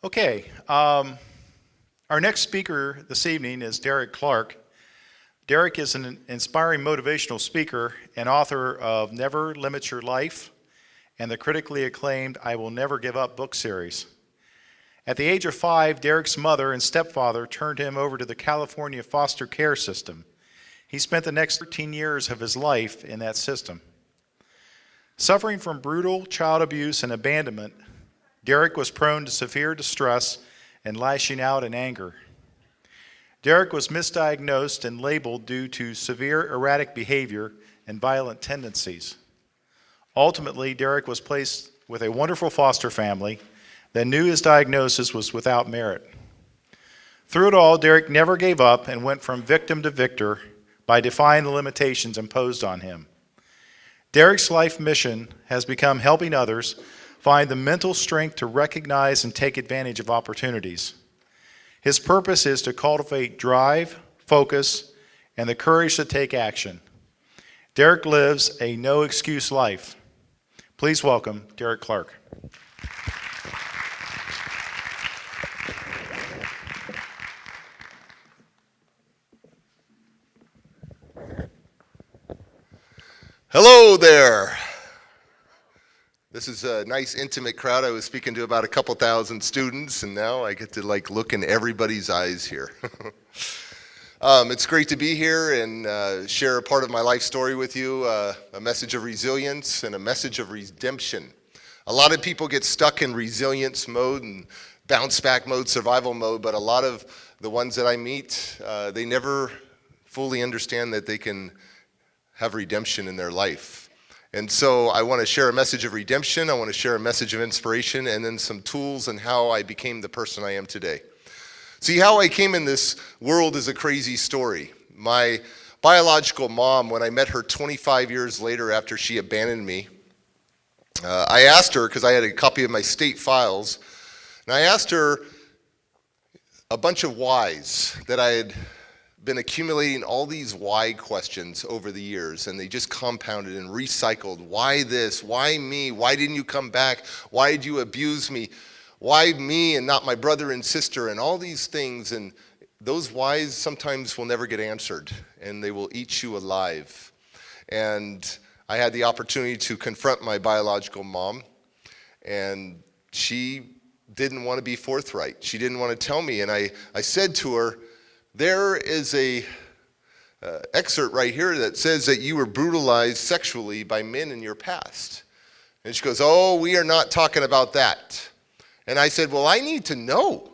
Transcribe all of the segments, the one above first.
Okay, our next speaker this evening is Derek Clark. Derek is an inspiring motivational speaker and author of Never Limit Your Life and the critically acclaimed I Will Never Give Up book series. At the age of 5, Derek's mother and stepfather turned him over to the California foster care system. He spent the next 13 years of his life in that system. Suffering from brutal child abuse and abandonment, Derek was prone to severe distress and lashing out in anger. Derek was misdiagnosed and labeled due to severe erratic behavior and violent tendencies. Ultimately, Derek was placed with a wonderful foster family that knew his diagnosis was without merit. Through it all, Derek never gave up and went from victim to victor by defying the limitations imposed on him. Derek's life mission has become helping others find the mental strength to recognize and take advantage of opportunities. His purpose is to cultivate drive, focus, and the courage to take action. Derek lives a no-excuse life. Please welcome Derek Clark. Hello there. This is a nice intimate crowd. I was speaking to about a couple thousand students, and now I get to look in everybody's eyes here. It's great to be here and share a part of my life story with you, a message of resilience and a message of redemption. A lot of people get stuck in resilience mode and bounce back mode, survival mode, but a lot of the ones that I meet, they never fully understand that they can have redemption in their life. And so I want to share a message of redemption, I want to share a message of inspiration, and then some tools and how I became the person I am today. See, how I came in this world is a crazy story. My biological mom, when I met her 25 years later after she abandoned me, I asked her, because I had a copy of my state files, and I asked her a bunch of whys that I had been accumulating all these why questions over the years, and they just compounded and recycled. Why this? Why me? Why didn't you come back? Why did you abuse me? Why me and not my brother and sister? And all these things, and those whys sometimes will never get answered, and they will eat you alive. And I had the opportunity to confront my biological mom, and she didn't want to be forthright. She didn't want to tell me, and I said to her, there is a excerpt right here that says that you were brutalized sexually by men in your past. And she goes, oh, we are not talking about that. And I said, well, I need to know.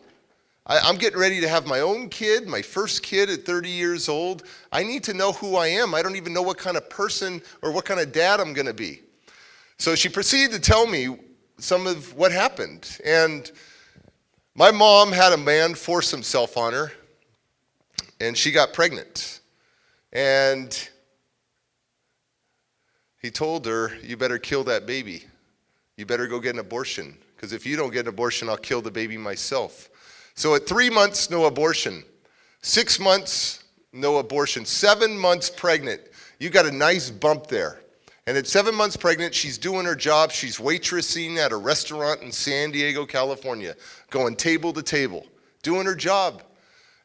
I'm getting ready to have my own kid, my first kid at 30 years old. I need to know who I am. I don't even know what kind of person or what kind of dad I'm going to be. So she proceeded to tell me some of what happened. And my mom had a man force himself on her, and she got pregnant. And he told her, you better kill that baby. You better go get an abortion, because if you don't get an abortion, I'll kill the baby myself. So at 3 months, no abortion. 6 months, no abortion. 7 months pregnant. You got a nice bump there. And at 7 months pregnant, she's doing her job. She's waitressing at a restaurant in San Diego, California, going table to table, doing her job.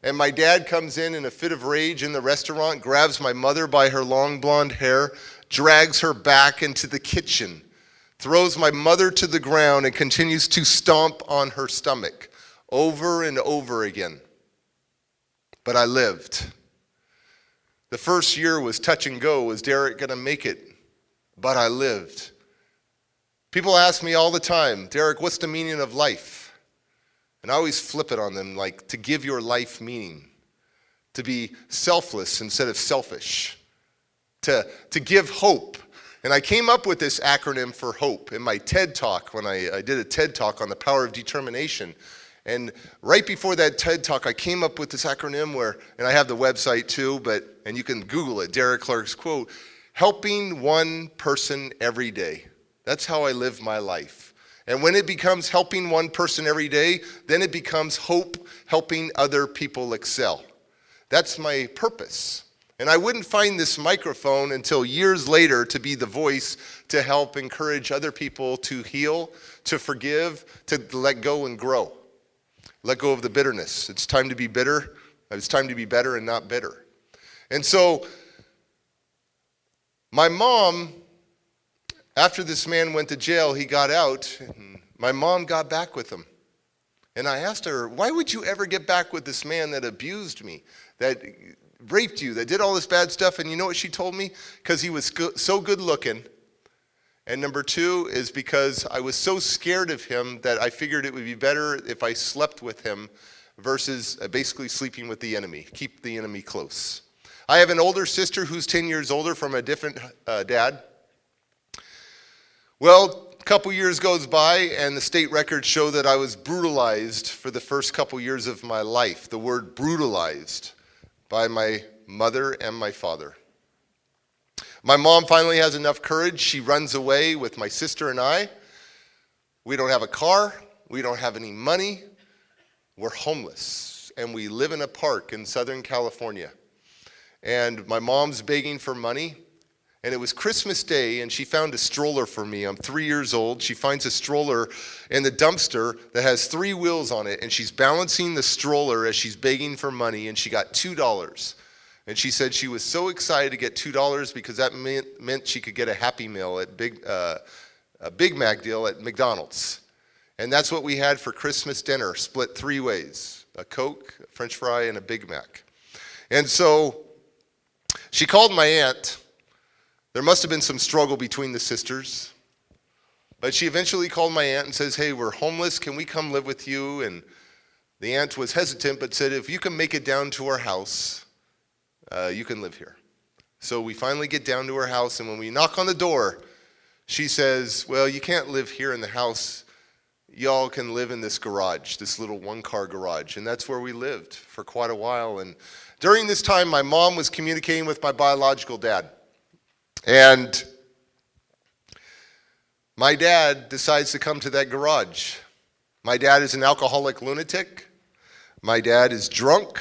And my dad comes in a fit of rage in the restaurant, grabs my mother by her long blonde hair, drags her back into the kitchen, throws my mother to the ground, and continues to stomp on her stomach over and over again. But I lived. The first year was touch and go. Was Derek going to make it? But I lived. People ask me all the time, Derek, what's the meaning of life? And I always flip it on them, like to give your life meaning, to be selfless instead of selfish, to give hope. And I came up with this acronym for hope in my TED Talk when I did a TED Talk on the power of determination. And right before that TED Talk, I came up with this acronym where, and I have the website too, and you can Google it, Derek Clark's quote, helping one person every day. That's how I live my life. And when it becomes helping one person every day, then it becomes hope, helping other people excel. That's my purpose. And I wouldn't find this microphone until years later to be the voice to help encourage other people to heal, to forgive, to let go and grow. Let go of the bitterness. It's time to be bitter. It's time to be better and not bitter. And so my mom, after this man went to jail, he got out. And my mom got back with him. And I asked her, why would you ever get back with this man that abused me, that raped you, that did all this bad stuff? And you know what she told me? Because he was so good looking. And number two is because I was so scared of him that I figured it would be better if I slept with him versus basically sleeping with the enemy. Keep the enemy close. I have an older sister who's 10 years older from a different dad. Well, a couple years goes by and the state records show that I was brutalized for the first couple years of my life. The word brutalized by my mother and my father. My mom finally has enough courage. She runs away with my sister and I. We don't have a car. We don't have any money. We're homeless. And we live in a park in Southern California. And my mom's begging for money. And it was Christmas Day, and she found a stroller for me. I'm 3 years old. She finds a stroller in the dumpster that has 3 wheels on it. And she's balancing the stroller as she's begging for money. And she got $2. And she said she was so excited to get $2 because that meant she could get a Happy Meal at a Big Mac deal at McDonald's. And that's what we had for Christmas dinner, split 3 ways, a Coke, a French fry, and a Big Mac. And so she called my aunt. There must have been some struggle between the sisters. But she eventually called my aunt and says, hey, we're homeless. Can we come live with you? And the aunt was hesitant but said, if you can make it down to our house, you can live here. So we finally get down to her house, and when we knock on the door, she says, well, you can't live here in the house. Y'all can live in this garage, this little one-car garage. And that's where we lived for quite a while. And during this time, my mom was communicating with my biological dad. And my dad decides to come to that garage. My dad is an alcoholic lunatic. My dad is drunk,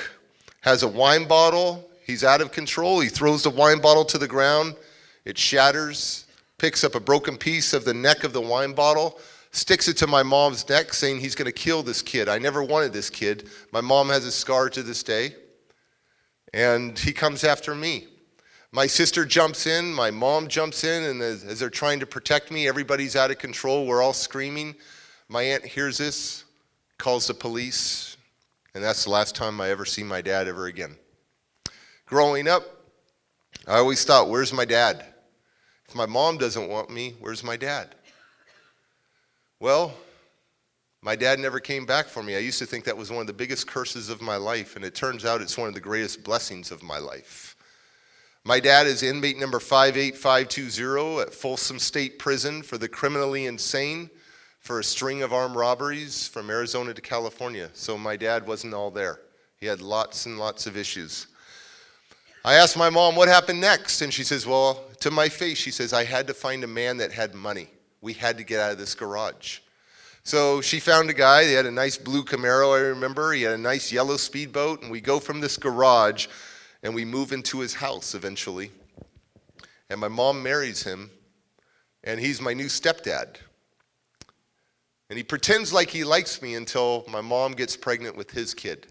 has a wine bottle. He's out of control. He throws the wine bottle to the ground. It shatters, picks up a broken piece of the neck of the wine bottle, sticks it to my mom's neck, saying he's going to kill this kid. I never wanted this kid. My mom has a scar to this day. And he comes after me. My sister jumps in, my mom jumps in, and as they're trying to protect me, everybody's out of control. We're all screaming. My aunt hears this, calls the police, and that's the last time I ever see my dad ever again. Growing up, I always thought, where's my dad? If my mom doesn't want me, where's my dad? Well, my dad never came back for me. I used to think that was one of the biggest curses of my life, and it turns out it's one of the greatest blessings of my life. My dad is inmate number 58520 at Folsom State Prison for the criminally insane for a string of armed robberies from Arizona to California. So my dad wasn't all there. He had lots and lots of issues. I asked my mom what happened next, and she says, well, to my face, she says, I had to find a man that had money. We had to get out of this garage. So she found a guy. He had a nice blue Camaro, I remember. He had a nice yellow speedboat, and we go from this garage and we move into his house eventually. And my mom marries him, and he's my new stepdad. And he pretends like he likes me until my mom gets pregnant with his kid.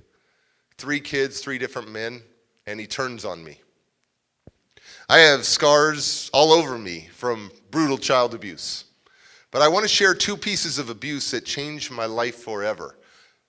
3 kids, 3 different men, and he turns on me. I have scars all over me from brutal child abuse. But I want to share 2 pieces of abuse that changed my life forever.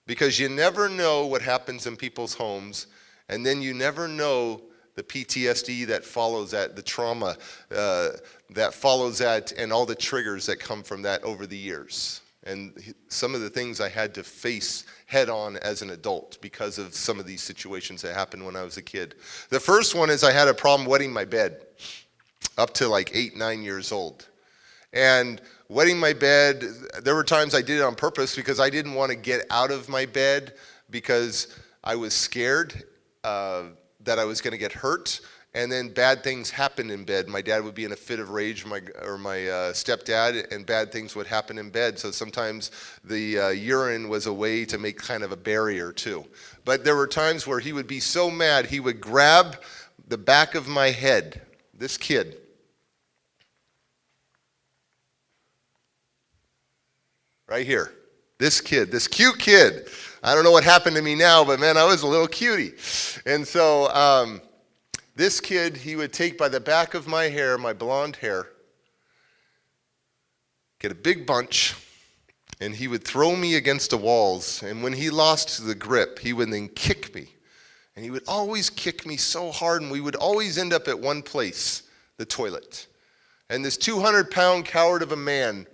Because you never know what happens in people's homes, and then you never know the PTSD that follows that, the trauma that follows that, and all the triggers that come from that over the years. And some of the things I had to face head on as an adult because of some of these situations that happened when I was a kid. The first one is I had a problem wetting my bed up to like 8, 9 years old. And wetting my bed, there were times I did it on purpose because I didn't want to get out of my bed because I was scared that I was going to get hurt, and then bad things happened in bed. My dad would be in a fit of rage, my stepdad, and bad things would happen in bed. So sometimes the urine was a way to make kind of a barrier too. But there were times where he would be so mad, he would grab the back of my head, this kid, right here, This cute kid. I don't know what happened to me now, but man, I was a little cutie. And so this kid, he would take by the back of my hair, my blonde hair, get a big bunch, and he would throw me against the walls. And when he lost the grip, he would then kick me. And he would always kick me so hard, and we would always end up at one place, the toilet. And this 200-pound coward of a man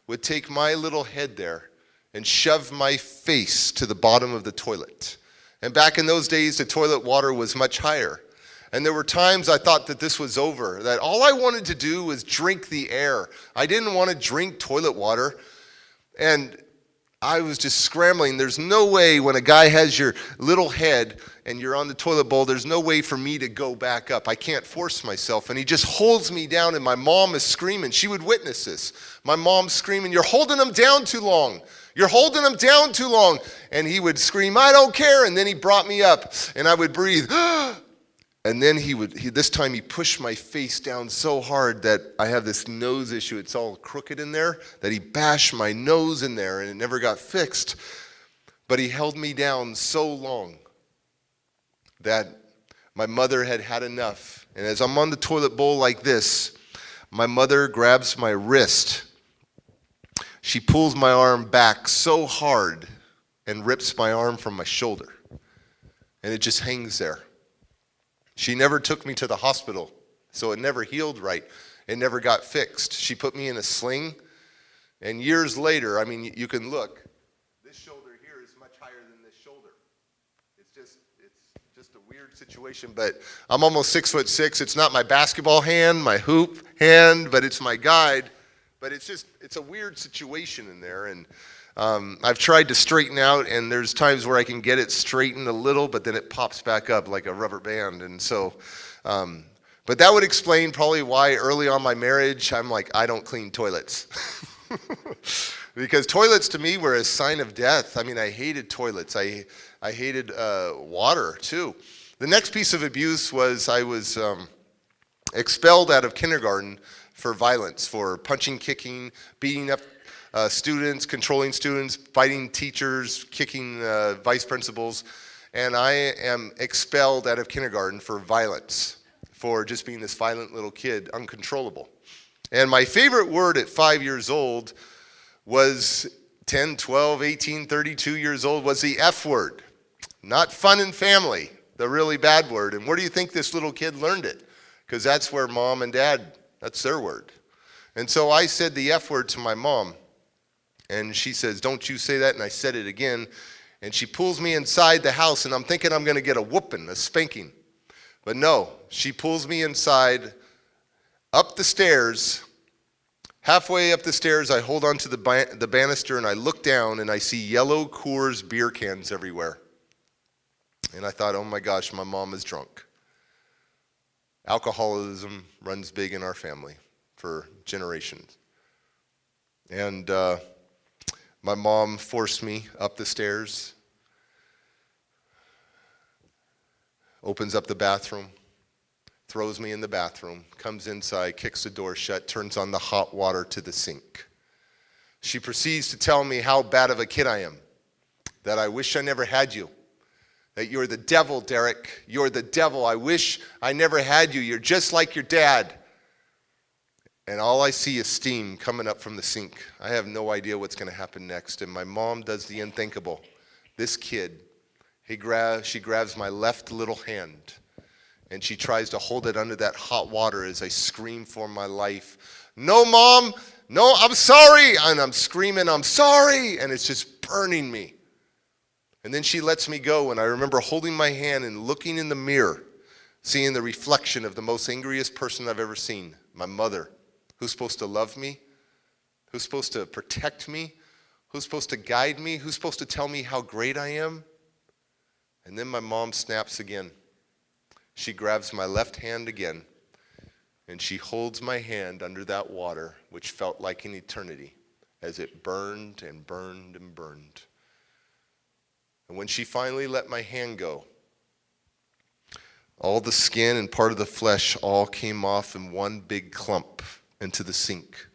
would take my little head there and shove my face to the bottom of the toilet. And back in those days, the toilet water was much higher. And there were times I thought that this was over, that all I wanted to do was drink the air. I didn't want to drink toilet water. And I was just scrambling. There's no way when a guy has your little head and you're on the toilet bowl, there's no way for me to go back up. I can't force myself. And he just holds me down, and my mom is screaming. She would witness this. My mom's screaming, "You're holding him down too long. You're holding him down too long." And he would scream, "I don't care." And then he brought me up, and I would breathe. And then this time he pushed my face down so hard that I have this nose issue. It's all crooked in there, that he bashed my nose in there, and it never got fixed. But he held me down so long that my mother had had enough. And as I'm on the toilet bowl like this, my mother grabs my wrist. She pulls my arm back so hard and rips my arm from my shoulder. And it just hangs there. She never took me to the hospital, so it never healed right. It never got fixed. She put me in a sling, and years later, I mean, you can look. This shoulder here is much higher than this shoulder. It's just a weird situation, but I'm almost 6'6". It's not my basketball hand, my hoop hand, but it's my guide. But it's a weird situation in there, and I've tried to straighten out, and there's times where I can get it straightened a little, but then it pops back up like a rubber band. And so, but that would explain probably why early on my marriage, I'm like, I don't clean toilets. Because toilets to me were a sign of death. I mean, I hated toilets. I hated water too. The next piece of abuse was I was expelled out of kindergarten for violence, for punching, kicking, beating up students, controlling students, fighting teachers, kicking vice principals. And I am expelled out of kindergarten for violence, for just being this violent little kid, uncontrollable. And my favorite word at 5 years old was 10, 12, 18, 32 years old was the F word. Not fun and family, the really bad word. And where do you think this little kid learned it? Because that's where mom and dad, that's their word. And so I said the F word to my mom. And she says, "Don't you say that." And I said it again. And she pulls me inside the house, and I'm thinking I'm going to get a whooping, a spanking. But no, she pulls me inside, up the stairs. Halfway up the stairs, I hold onto the banister, and I look down, and I see yellow Coors beer cans everywhere. And I thought, oh my gosh, my mom is drunk. Alcoholism runs big in our family for generations. And my mom forced me up the stairs, opens up the bathroom, throws me in the bathroom, comes inside, kicks the door shut, turns on the hot water to the sink. She proceeds to tell me how bad of a kid I am, that I wish I never had you, that you're the devil, Derek. You're the devil. I wish I never had you. You're just like your dad. And all I see is steam coming up from the sink. I have no idea what's going to happen next. And my mom does the unthinkable. This kid, she grabs my left little hand, and she tries to hold it under that hot water as I scream for my life. "No, Mom, no, I'm sorry." And I'm screaming, "I'm sorry." And it's just burning me. And then she lets me go, and I remember holding my hand and looking in the mirror, seeing the reflection of the most angriest person I've ever seen, my mother. Who's supposed to love me? Who's supposed to protect me? Who's supposed to guide me? Who's supposed to tell me how great I am? And then my mom snaps again. She grabs my left hand again, and she holds my hand under that water, which felt like an eternity, as it burned and burned and burned. And when she finally let my hand go, all the skin and part of the flesh all came off in one big clump into the sink.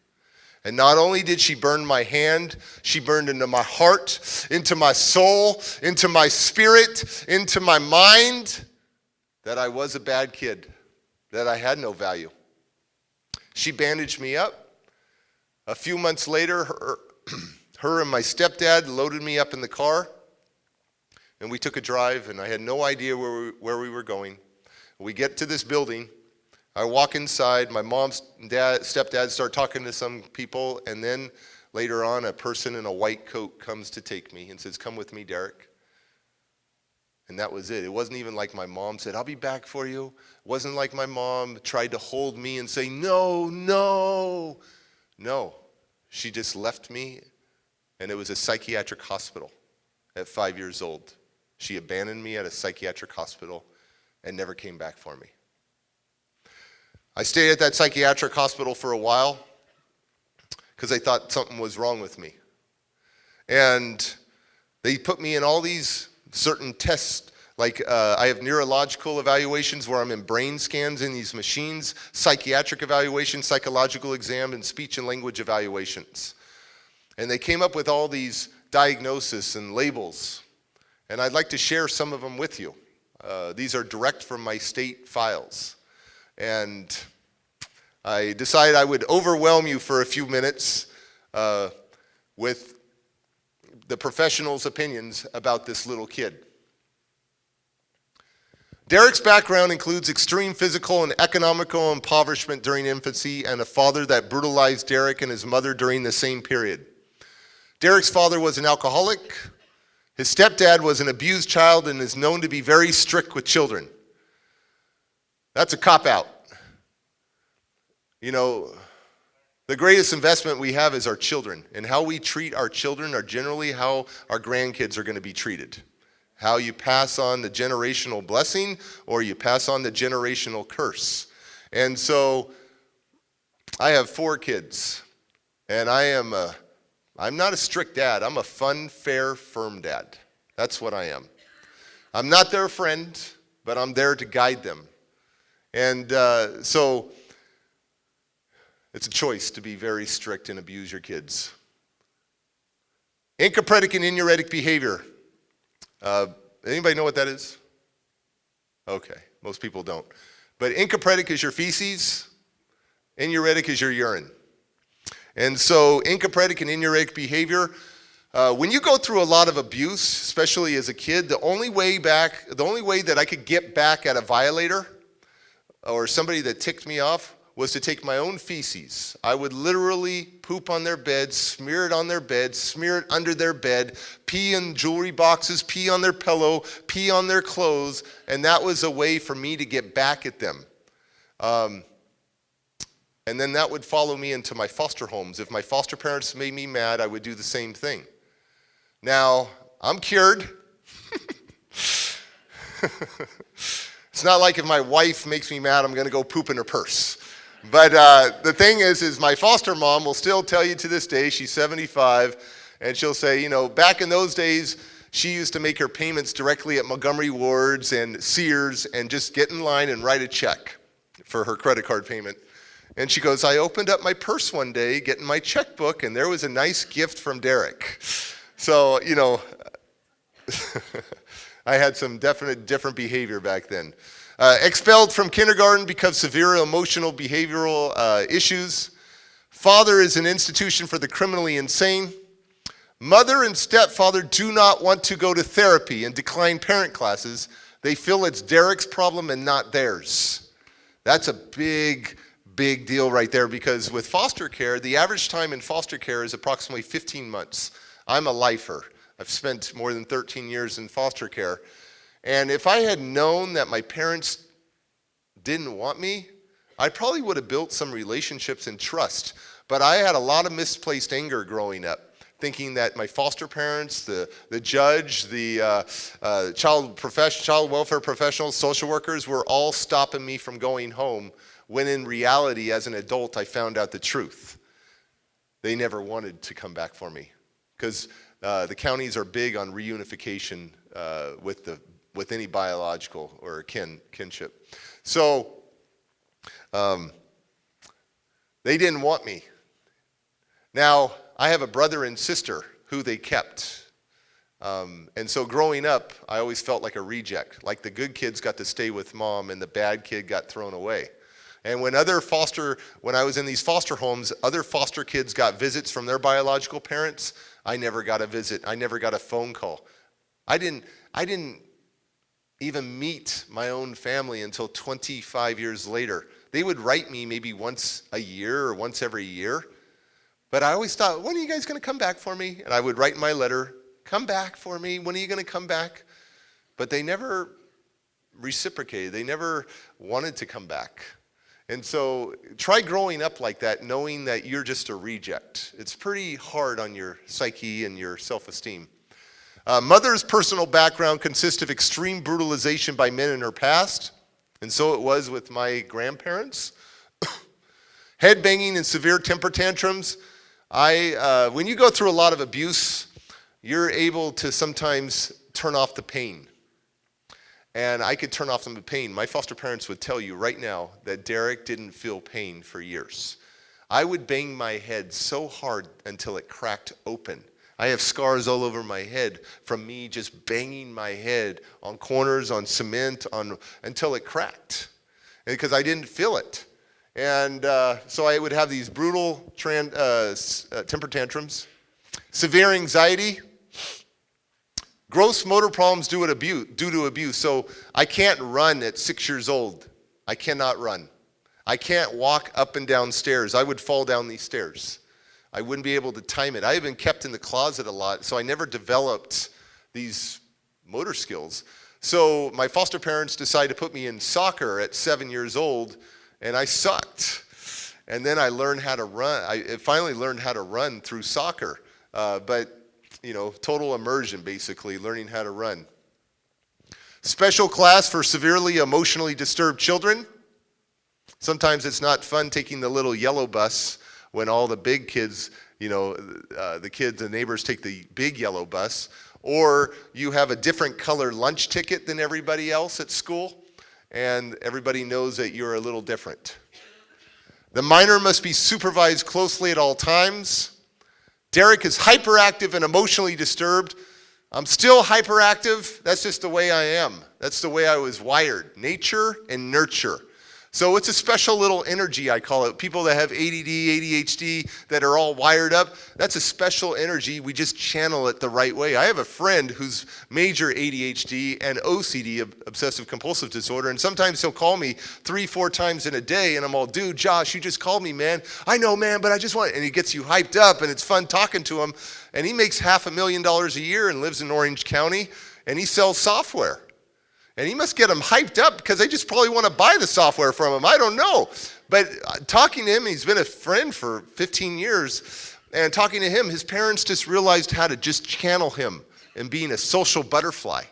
And not only did she burn my hand, she burned into my heart, into my soul, into my spirit, into my mind, that I was a bad kid, that I had no value. She bandaged me up. A few months later, her and my stepdad loaded me up in the car, and we took a drive, and I had no idea where we were going. We get to this building. I walk inside. My mom's stepdad start talking to some people, and then later on, a person in a white coat comes to take me and says, "Come with me, Derek." And that was it. It wasn't even like my mom said, "I'll be back for you." It wasn't like my mom tried to hold me and say, "No, no." No, she just left me, and it was a psychiatric hospital at 5 years old. She abandoned me at a psychiatric hospital and never came back for me. I stayed at that psychiatric hospital for a while because I thought something was wrong with me. And they put me in all these certain tests, like I have neurological evaluations where I'm in brain scans in these machines, psychiatric evaluations, psychological exam, and speech and language evaluations. And they came up with all these diagnoses and labels. And I'd like to share some of them with you. These are direct from my state files. And I decided I would overwhelm you for a few minutes with the professionals' opinions about this little kid. Derek's background includes extreme physical and economical impoverishment during infancy and a father that brutalized Derek and his mother during the same period. Derek's father was an alcoholic. His stepdad was an abused child and is known to be very strict with children. That's a cop-out. You know, the greatest investment we have is our children, and how we treat our children are generally how our grandkids are going to be treated. How you pass on the generational blessing or you pass on the generational curse. And so I have 4 kids, and I'm not a strict dad. I'm a fun, fair, firm dad. That's what I am. I'm not their friend, but I'm there to guide them. And so it's a choice to be very strict and abuse your kids. Encopretic and inuretic behavior. Anybody know what that is? Okay, most people don't. But encopretic is your feces. Inuretic is your urine. And so encopretic and inuretic behavior, when you go through a lot of abuse, especially as a kid, the only way that I could get back at a violator or somebody that ticked me off was to take my own feces. I would literally poop on their bed, smear it on their bed, smear it under their bed, pee in jewelry boxes, pee on their pillow, pee on their clothes, and that was a way for me to get back at them. And then that would follow me into my foster homes. If my foster parents made me mad, I would do the same thing. Now, I'm cured. It's not like if my wife makes me mad, I'm going to go poop in her purse. But the thing is my foster mom will still tell you to this day, she's 75, and she'll say, you know, back in those days, she used to make her payments directly at Montgomery Ward's and Sears and just get in line and write a check for her credit card payment. And she goes, I opened up my purse one day, getting my checkbook, and there was a nice gift from Derek. So, you know, I had some different behavior back then. Expelled from kindergarten because of severe emotional behavioral issues. Father is an institution for the criminally insane. Mother and stepfather do not want to go to therapy and decline parent classes. They feel it's Derek's problem and not theirs. That's a big deal right there, because with foster care, the average time in foster care is approximately 15 months. I'm a lifer. I've spent more than 13 years in foster care. And if I had known that my parents didn't want me, I probably would have built some relationships and trust. But I had a lot of misplaced anger growing up, thinking that my foster parents, the judge, the child welfare professionals, social workers were all stopping me from going home, when in reality, as an adult, I found out the truth. They never wanted to come back for me, because the counties are big on reunification with any biological or kinship. So they didn't want me. Now, I have a brother and sister who they kept. And so growing up, I always felt like a reject. Like the good kids got to stay with mom and the bad kid got thrown away. And when I was in these foster homes, other foster kids got visits from their biological parents. I never got a visit. I never got a phone call. I didn't even meet my own family until 25 years later. They would write me maybe once a year or once every year. But I always thought, when are you guys going to come back for me? And I would write in my letter, come back for me. When are you going to come back? But they never reciprocated. They never wanted to come back. And so try growing up like that, knowing that you're just a reject. It's pretty hard on your psyche and your self-esteem. Mother's personal background consists of extreme brutalization by men in her past, and so it was with my grandparents. Headbanging and severe temper tantrums. When you go through a lot of abuse, you're able to sometimes turn off the pain. And I could turn off the pain. My foster parents would tell you right now that Derek didn't feel pain for years. I would bang my head so hard until it cracked open. I have scars all over my head from me just banging my head on corners, on cement, until it cracked. Because I didn't feel it. And so I would have these brutal temper tantrums, severe anxiety, gross motor problems due to abuse. So I can't run at 6 years old. I cannot run. I can't walk up and down stairs. I would fall down these stairs. I wouldn't be able to time it. I have been kept in the closet a lot, so I never developed these motor skills. So my foster parents decided to put me in soccer at 7 years old, and I sucked. And then I learned how to run. I finally learned how to run through soccer. But total immersion, basically, learning how to run. Special class for severely emotionally disturbed children. Sometimes it's not fun taking the little yellow bus when all the big kids, the kids, the neighbors take the big yellow bus. Or you have a different color lunch ticket than everybody else at school, and everybody knows that you're a little different. The minor must be supervised closely at all times. Derek is hyperactive and emotionally disturbed. I'm still hyperactive. That's just the way I am. That's the way I was wired. Nature and nurture. So it's a special little energy, I call it. People that have ADD, ADHD, that are all wired up, that's a special energy. We just channel it the right way. I have a friend who's major ADHD and OCD, obsessive compulsive disorder, and sometimes he'll call me 3-4 times in a day, and I'm all, dude, Josh, you just called me, man. I know, man, but I just want, and he gets you hyped up, and it's fun talking to him, and he makes $500,000 a year and lives in Orange County, and he sells software. And he must get them hyped up because they just probably want to buy the software from him. I don't know. But talking to him, he's been a friend for 15 years. And talking to him, his parents just realized how to just channel him and being a social butterfly.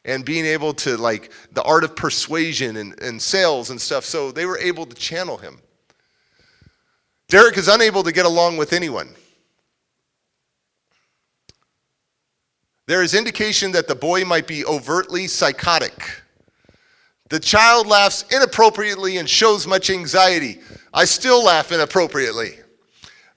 And being able to, like, the art of persuasion and sales and stuff. So they were able to channel him. Derek is unable to get along with anyone. There is indication that the boy might be overtly psychotic. The child laughs inappropriately and shows much anxiety. I still laugh inappropriately.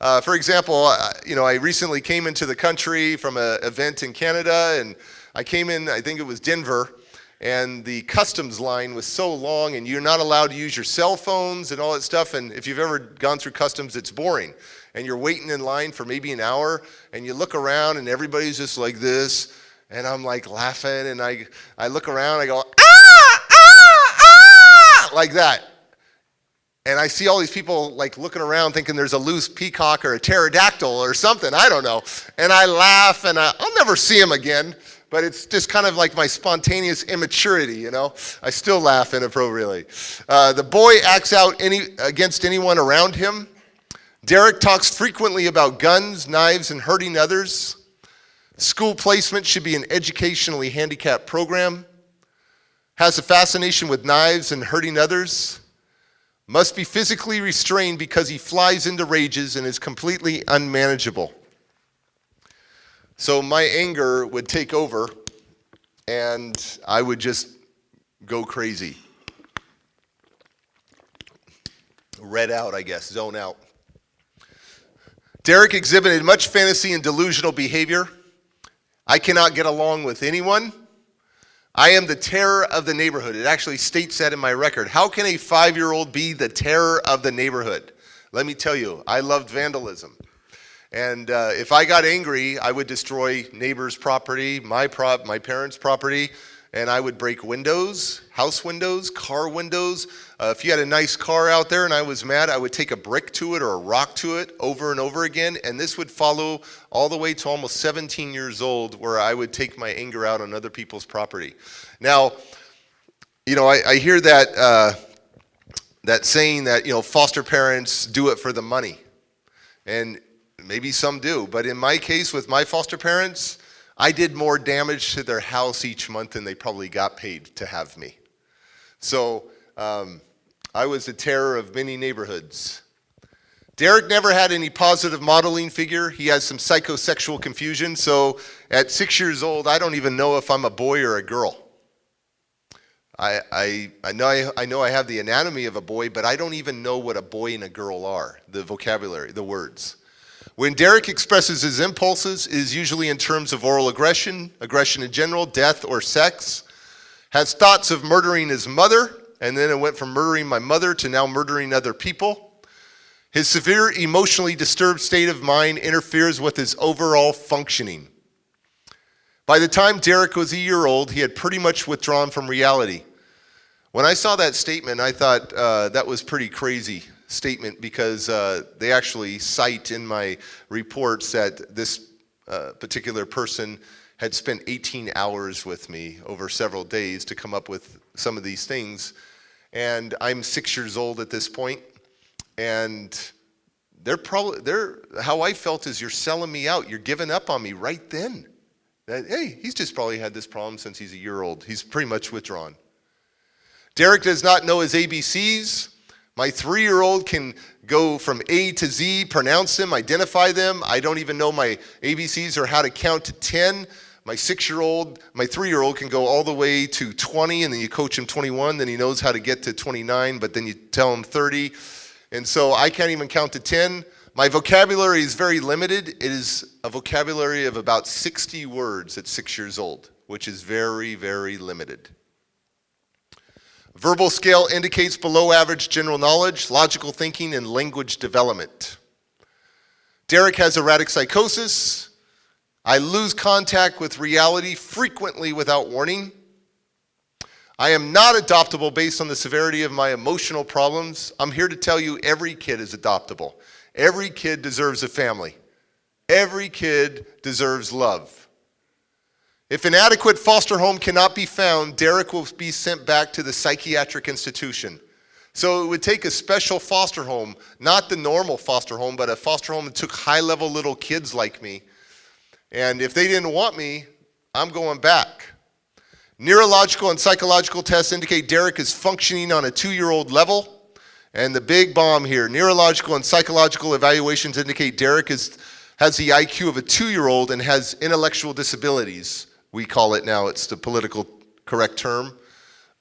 For example, I recently came into the country from an event in Canada, and I came in, I think it was Denver, and the customs line was so long, and you're not allowed to use your cell phones and all that stuff, and if you've ever gone through customs, it's boring. And you're waiting in line for maybe an hour, and you look around, and everybody's just like this, and I'm like laughing, and I look around, I go, like that. And I see all these people like looking around thinking there's a loose peacock or a pterodactyl or something, I don't know. And I laugh, and I'll never see him again, but it's just kind of like my spontaneous immaturity, I still laugh inappropriately. The boy acts out against anyone around him. Derek talks frequently about guns, knives, and hurting others. School placement should be an educationally handicapped program. Has a fascination with knives and hurting others. Must be physically restrained because he flies into rages and is completely unmanageable. So my anger would take over, and I would just go crazy. Red out, I guess, zone out. Derek exhibited much fantasy and delusional behavior. I cannot get along with anyone. I am the terror of the neighborhood. It actually states that in my record. How can a 5-year-old be the terror of the neighborhood? Let me tell you, I loved vandalism. And if I got angry, I would destroy neighbors' property, my parents' property, and I would break windows, house windows, car windows. If you had a nice car out there and I was mad, I would take a brick to it or a rock to it over and over again, and this would follow all the way to almost 17 years old, where I would take my anger out on other people's property. Now, I hear that that saying that, foster parents do it for the money. And maybe some do, but in my case with my foster parents, I did more damage to their house each month than they probably got paid to have me. So I was the terror of many neighborhoods. Derek never had any positive modeling figure. He has some psychosexual confusion, so at 6 years old, I don't even know if I'm a boy or a girl. I know I have the anatomy of a boy, but I don't even know what a boy and a girl are, the vocabulary, the words. When Derek expresses his impulses, it is usually in terms of oral aggression, aggression in general, death, or sex. Has thoughts of murdering his mother, and then it went from murdering my mother to now murdering other people. His severe emotionally disturbed state of mind interferes with his overall functioning. By the time Derek was a year old, he had pretty much withdrawn from reality. When I saw that statement, I thought that was pretty crazy statement, because they actually cite in my reports that this particular person had spent 18 hours with me over several days to come up with some of these things. And I'm 6 years old at this point, and how I felt is, you're selling me out, you're giving up on me right then. That, hey, he's just probably had this problem since he's a year old. He's pretty much withdrawn. Derek does not know his ABCs. My 3-year-old can go from A to Z, pronounce them, identify them. I don't even know my ABCs or how to count to 10. My 3-year-old can go all the way to 20, and then you coach him 21, then he knows how to get to 29, but then you tell him 30. And so I can't even count to 10. My vocabulary is very limited. It is a vocabulary of about 60 words at 6 years old, which is very, very limited. Verbal scale indicates below average general knowledge, logical thinking, and language development. Derek has erratic psychosis. I lose contact with reality frequently without warning. I am not adoptable based on the severity of my emotional problems. I'm here to tell you, every kid is adoptable. Every kid deserves a family. Every kid deserves love. If an adequate foster home cannot be found, Derek will be sent back to the psychiatric institution. So it would take a special foster home, not the normal foster home, but a foster home that took high-level little kids like me. And if they didn't want me, I'm going back. Neurological and psychological tests indicate Derek is functioning on a 2-year-old level. And the big bomb here, neurological and psychological evaluations indicate Derek has the IQ of a 2-year-old and has intellectual disabilities. We call it now, it's the political correct term.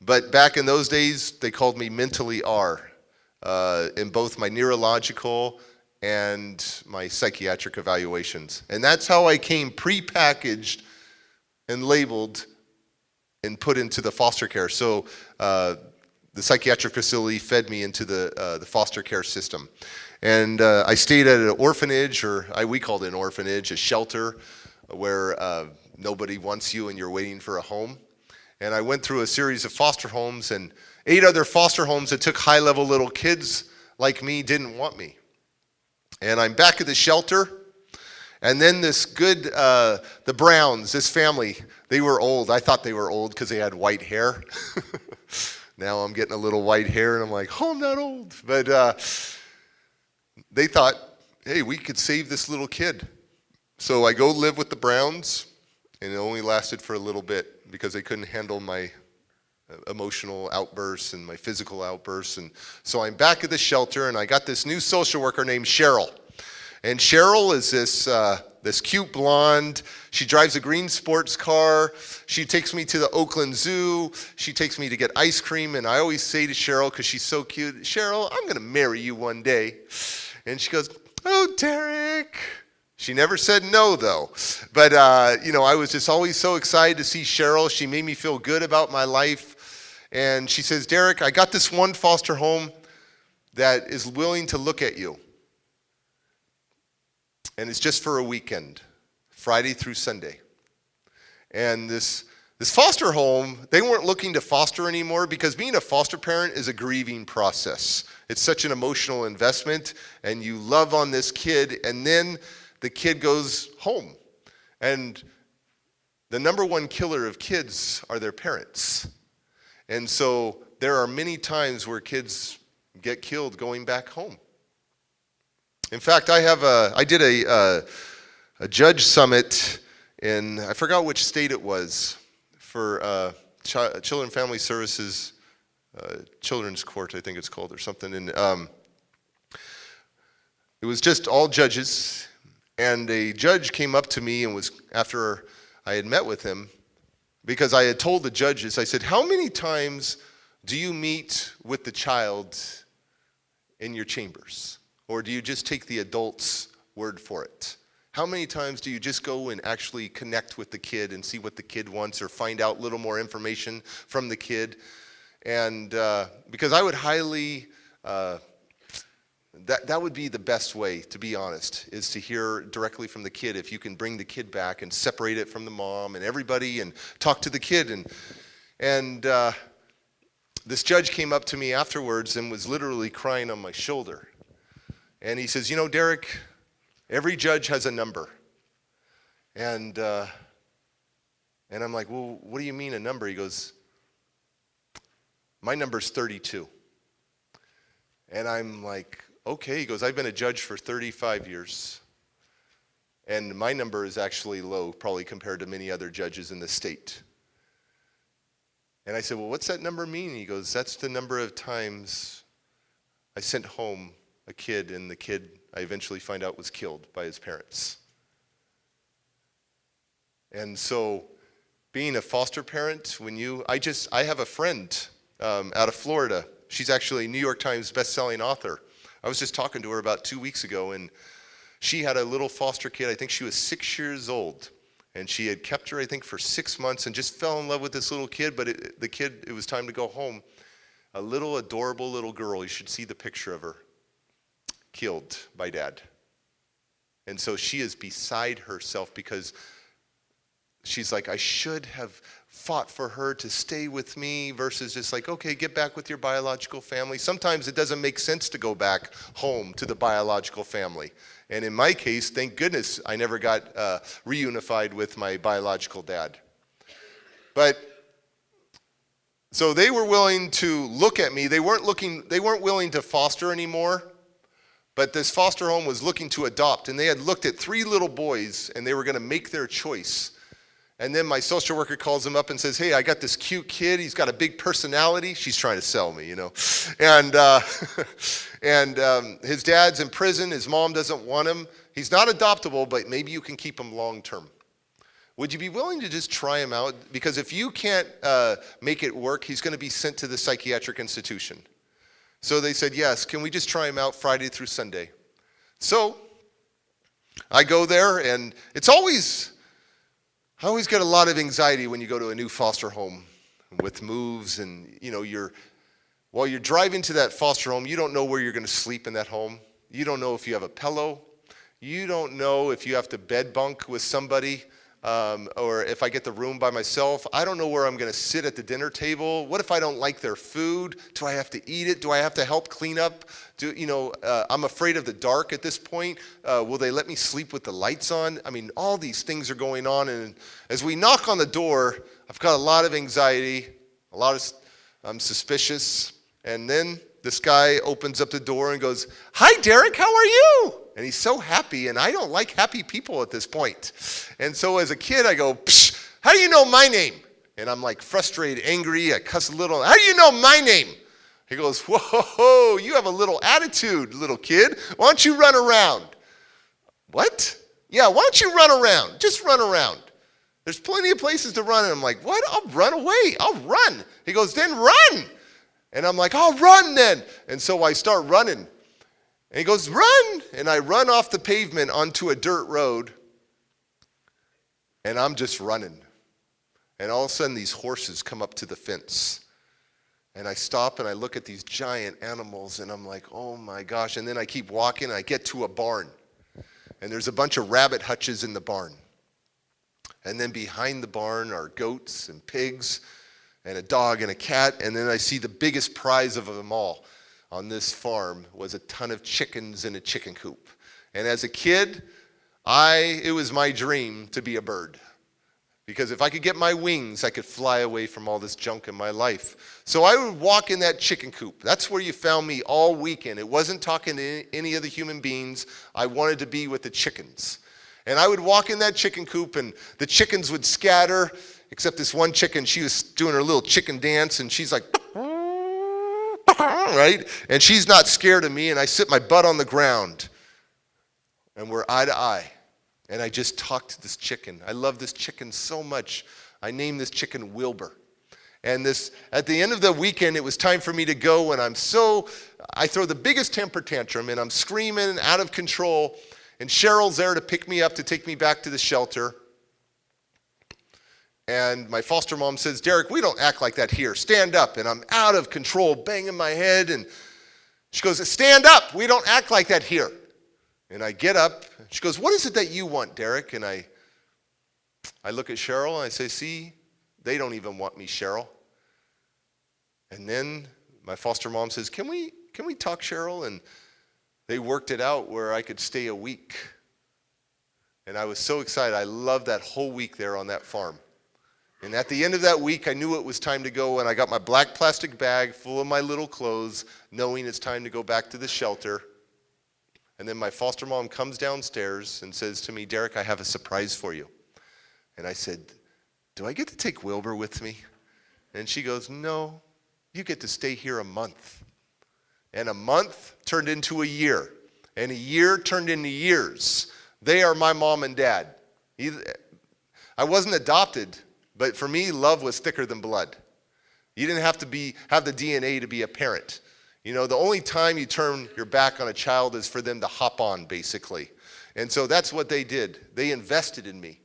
But back in those days, they called me mentally R in both my neurological and my psychiatric evaluations. And that's how I came prepackaged and labeled and put into the foster care. So the psychiatric facility fed me into the foster care system. And I stayed at an orphanage, we called it an orphanage, a shelter, where nobody wants you and you're waiting for a home. And I went through a series of foster homes, and 8 other foster homes that took high-level little kids like me didn't want me. And I'm back at the shelter, and then the Browns, this family, they were old. I thought they were old because they had white hair. Now I'm getting a little white hair, and I'm like, oh, I'm not old. But they thought, hey, we could save this little kid. So I go live with the Browns, and it only lasted for a little bit because they couldn't handle my emotional outbursts and my physical outbursts. And so I'm back at the shelter, and I got this new social worker named Cheryl. And Cheryl is this cute blonde. She drives a green sports car. She takes me to the Oakland Zoo. She takes me to get ice cream. And I always say to Cheryl, because she's so cute, Cheryl, I'm going to marry you one day. And she goes, Oh, Derek. She never said no, though. But, I was just always so excited to see Cheryl. She made me feel good about my life. And she says, Derek, I got this one foster home that is willing to look at you. And it's just for a weekend, Friday through Sunday. And this foster home, they weren't looking to foster anymore because being a foster parent is a grieving process. It's such an emotional investment, and you love on this kid, and then the kid goes home. And the number one killer of kids are their parents. And so there are many times where kids get killed going back home. In fact, I did a judge summit in, I forgot which state it was, for Children and Family Services, Children's Court, I think it's called, or something. And it was just all judges. And a judge came up to me and was, after I had met with him, because I had told the judges, I said, how many times do you meet with the child in your chambers? Or do you just take the adult's word for it? How many times do you just go and actually connect with the kid and see what the kid wants or find out a little more information from the kid? And because I would highly, that would be the best way, to be honest, is to hear directly from the kid. If you can bring the kid back and separate it from the mom and everybody and talk to the kid. And this judge came up to me afterwards and was literally crying on my shoulder. And he says, Derek, every judge has a number. And I'm like, well, what do you mean a number? He goes, my number's 32. And I'm like, okay. He goes, I've been a judge for 35 years. And my number is actually low, probably compared to many other judges in the state. And I said, well, what's that number mean? He goes, that's the number of times I sent home a kid, and the kid I eventually find out was killed by his parents. And so being a foster parent, I have a friend out of Florida. She's actually a New York Times best-selling author. I was just talking to her about 2 weeks ago, and she had a little foster kid. I think she was 6 years old, and she had kept her, I think, for 6 months and just fell in love with this little kid, but it was time to go home. A little adorable little girl, you should see the picture of her, killed by dad. And so she is beside herself because she's like, I should have fought for her to stay with me versus just like, okay, get back with your biological family. Sometimes it doesn't make sense to go back home to the biological family. And in my case, thank goodness I never got reunified with my biological dad. But so they were willing to look at me. They weren't willing to foster anymore. But this foster home was looking to adopt, and they had looked at 3 little boys, and they were going to make their choice. And then my social worker calls him up and says, hey, I got this cute kid. He's got a big personality. She's trying to sell me, And his dad's in prison. His mom doesn't want him. He's not adoptable, but maybe you can keep him long term. Would you be willing to just try him out? Because if you can't make it work, he's going to be sent to the psychiatric institution. So they said, yes, can we just try him out Friday through Sunday? So I go there, and I always get a lot of anxiety when you go to a new foster home with moves, and while you're driving to that foster home, you don't know where you're going to sleep in that home. You don't know if you have a pillow. You don't know if you have to bed bunk with somebody. Or if I get the room by myself. I don't know where I'm going to sit at the dinner table. What if I don't like their food? Do I have to eat it? Do I have to help clean up? I'm afraid of the dark at this point. Will they let me sleep with the lights on? I mean, all these things are going on. And as we knock on the door, I've got a lot of anxiety, I'm suspicious. And then this guy opens up the door and goes, hi, Derek, how are you? And he's so happy, and I don't like happy people at this point. And so as a kid, I go, psh, how do you know my name? And I'm like frustrated, angry, I cuss a little. How do you know my name? He goes, whoa, you have a little attitude, little kid. Why don't you run around? What? Yeah, why don't you run around? Just run around. There's plenty of places to run. And I'm like, what? I'll run away. I'll run. He goes, then run. And I'm like, I'll run then. And so I start running. And he goes, run! And I run off the pavement onto a dirt road, and I'm just running. And all of a sudden, these horses come up to the fence. And I stop and I look at these giant animals, and I'm like, oh my gosh. And then I keep walking, and I get to a barn. And there's a bunch of rabbit hutches in the barn. And then behind the barn are goats and pigs and a dog and a cat. And then I see the biggest prize of them all on this farm was a ton of chickens in a chicken coop. And as a kid, it was my dream to be a bird. Because if I could get my wings, I could fly away from all this junk in my life. So I would walk in that chicken coop. That's where you found me all weekend. It wasn't talking to any other human beings. I wanted to be with the chickens. And I would walk in that chicken coop, and the chickens would scatter, except this one chicken, she was doing her little chicken dance, and she's like, right? And she's not scared of me, and I sit my butt on the ground, and we're eye to eye. And I just talked to this chicken. I love this chicken so much. I named this chicken Wilbur. And at the end of the weekend, it was time for me to go, and I throw the biggest temper tantrum, and I'm screaming out of control. And Cheryl's there to pick me up, to take me back to the shelter. And my foster mom says, Derek, we don't act like that here. Stand up. And I'm out of control, banging my head. And she goes, stand up. We don't act like that here. And I get up. She goes, what is it that you want, Derek? And I look at Cheryl, and I say, see, they don't even want me, Cheryl. And then my foster mom says, can we talk, Cheryl? And they worked it out where I could stay a week. And I was so excited. I loved that whole week there on that farm. And at the end of that week, I knew it was time to go, and I got my black plastic bag full of my little clothes, knowing it's time to go back to the shelter. And then my foster mom comes downstairs and says to me, Derek, I have a surprise for you. And I said, do I get to take Wilbur with me? And she goes, no, you get to stay here a month. And a month turned into a year. And a year turned into years. They are my mom and dad. I wasn't adopted, but for me, love was thicker than blood. You didn't have to have the DNA to be a parent. You know, the only time you turn your back on a child is for them to hop on, basically. And so that's what they did. They invested in me.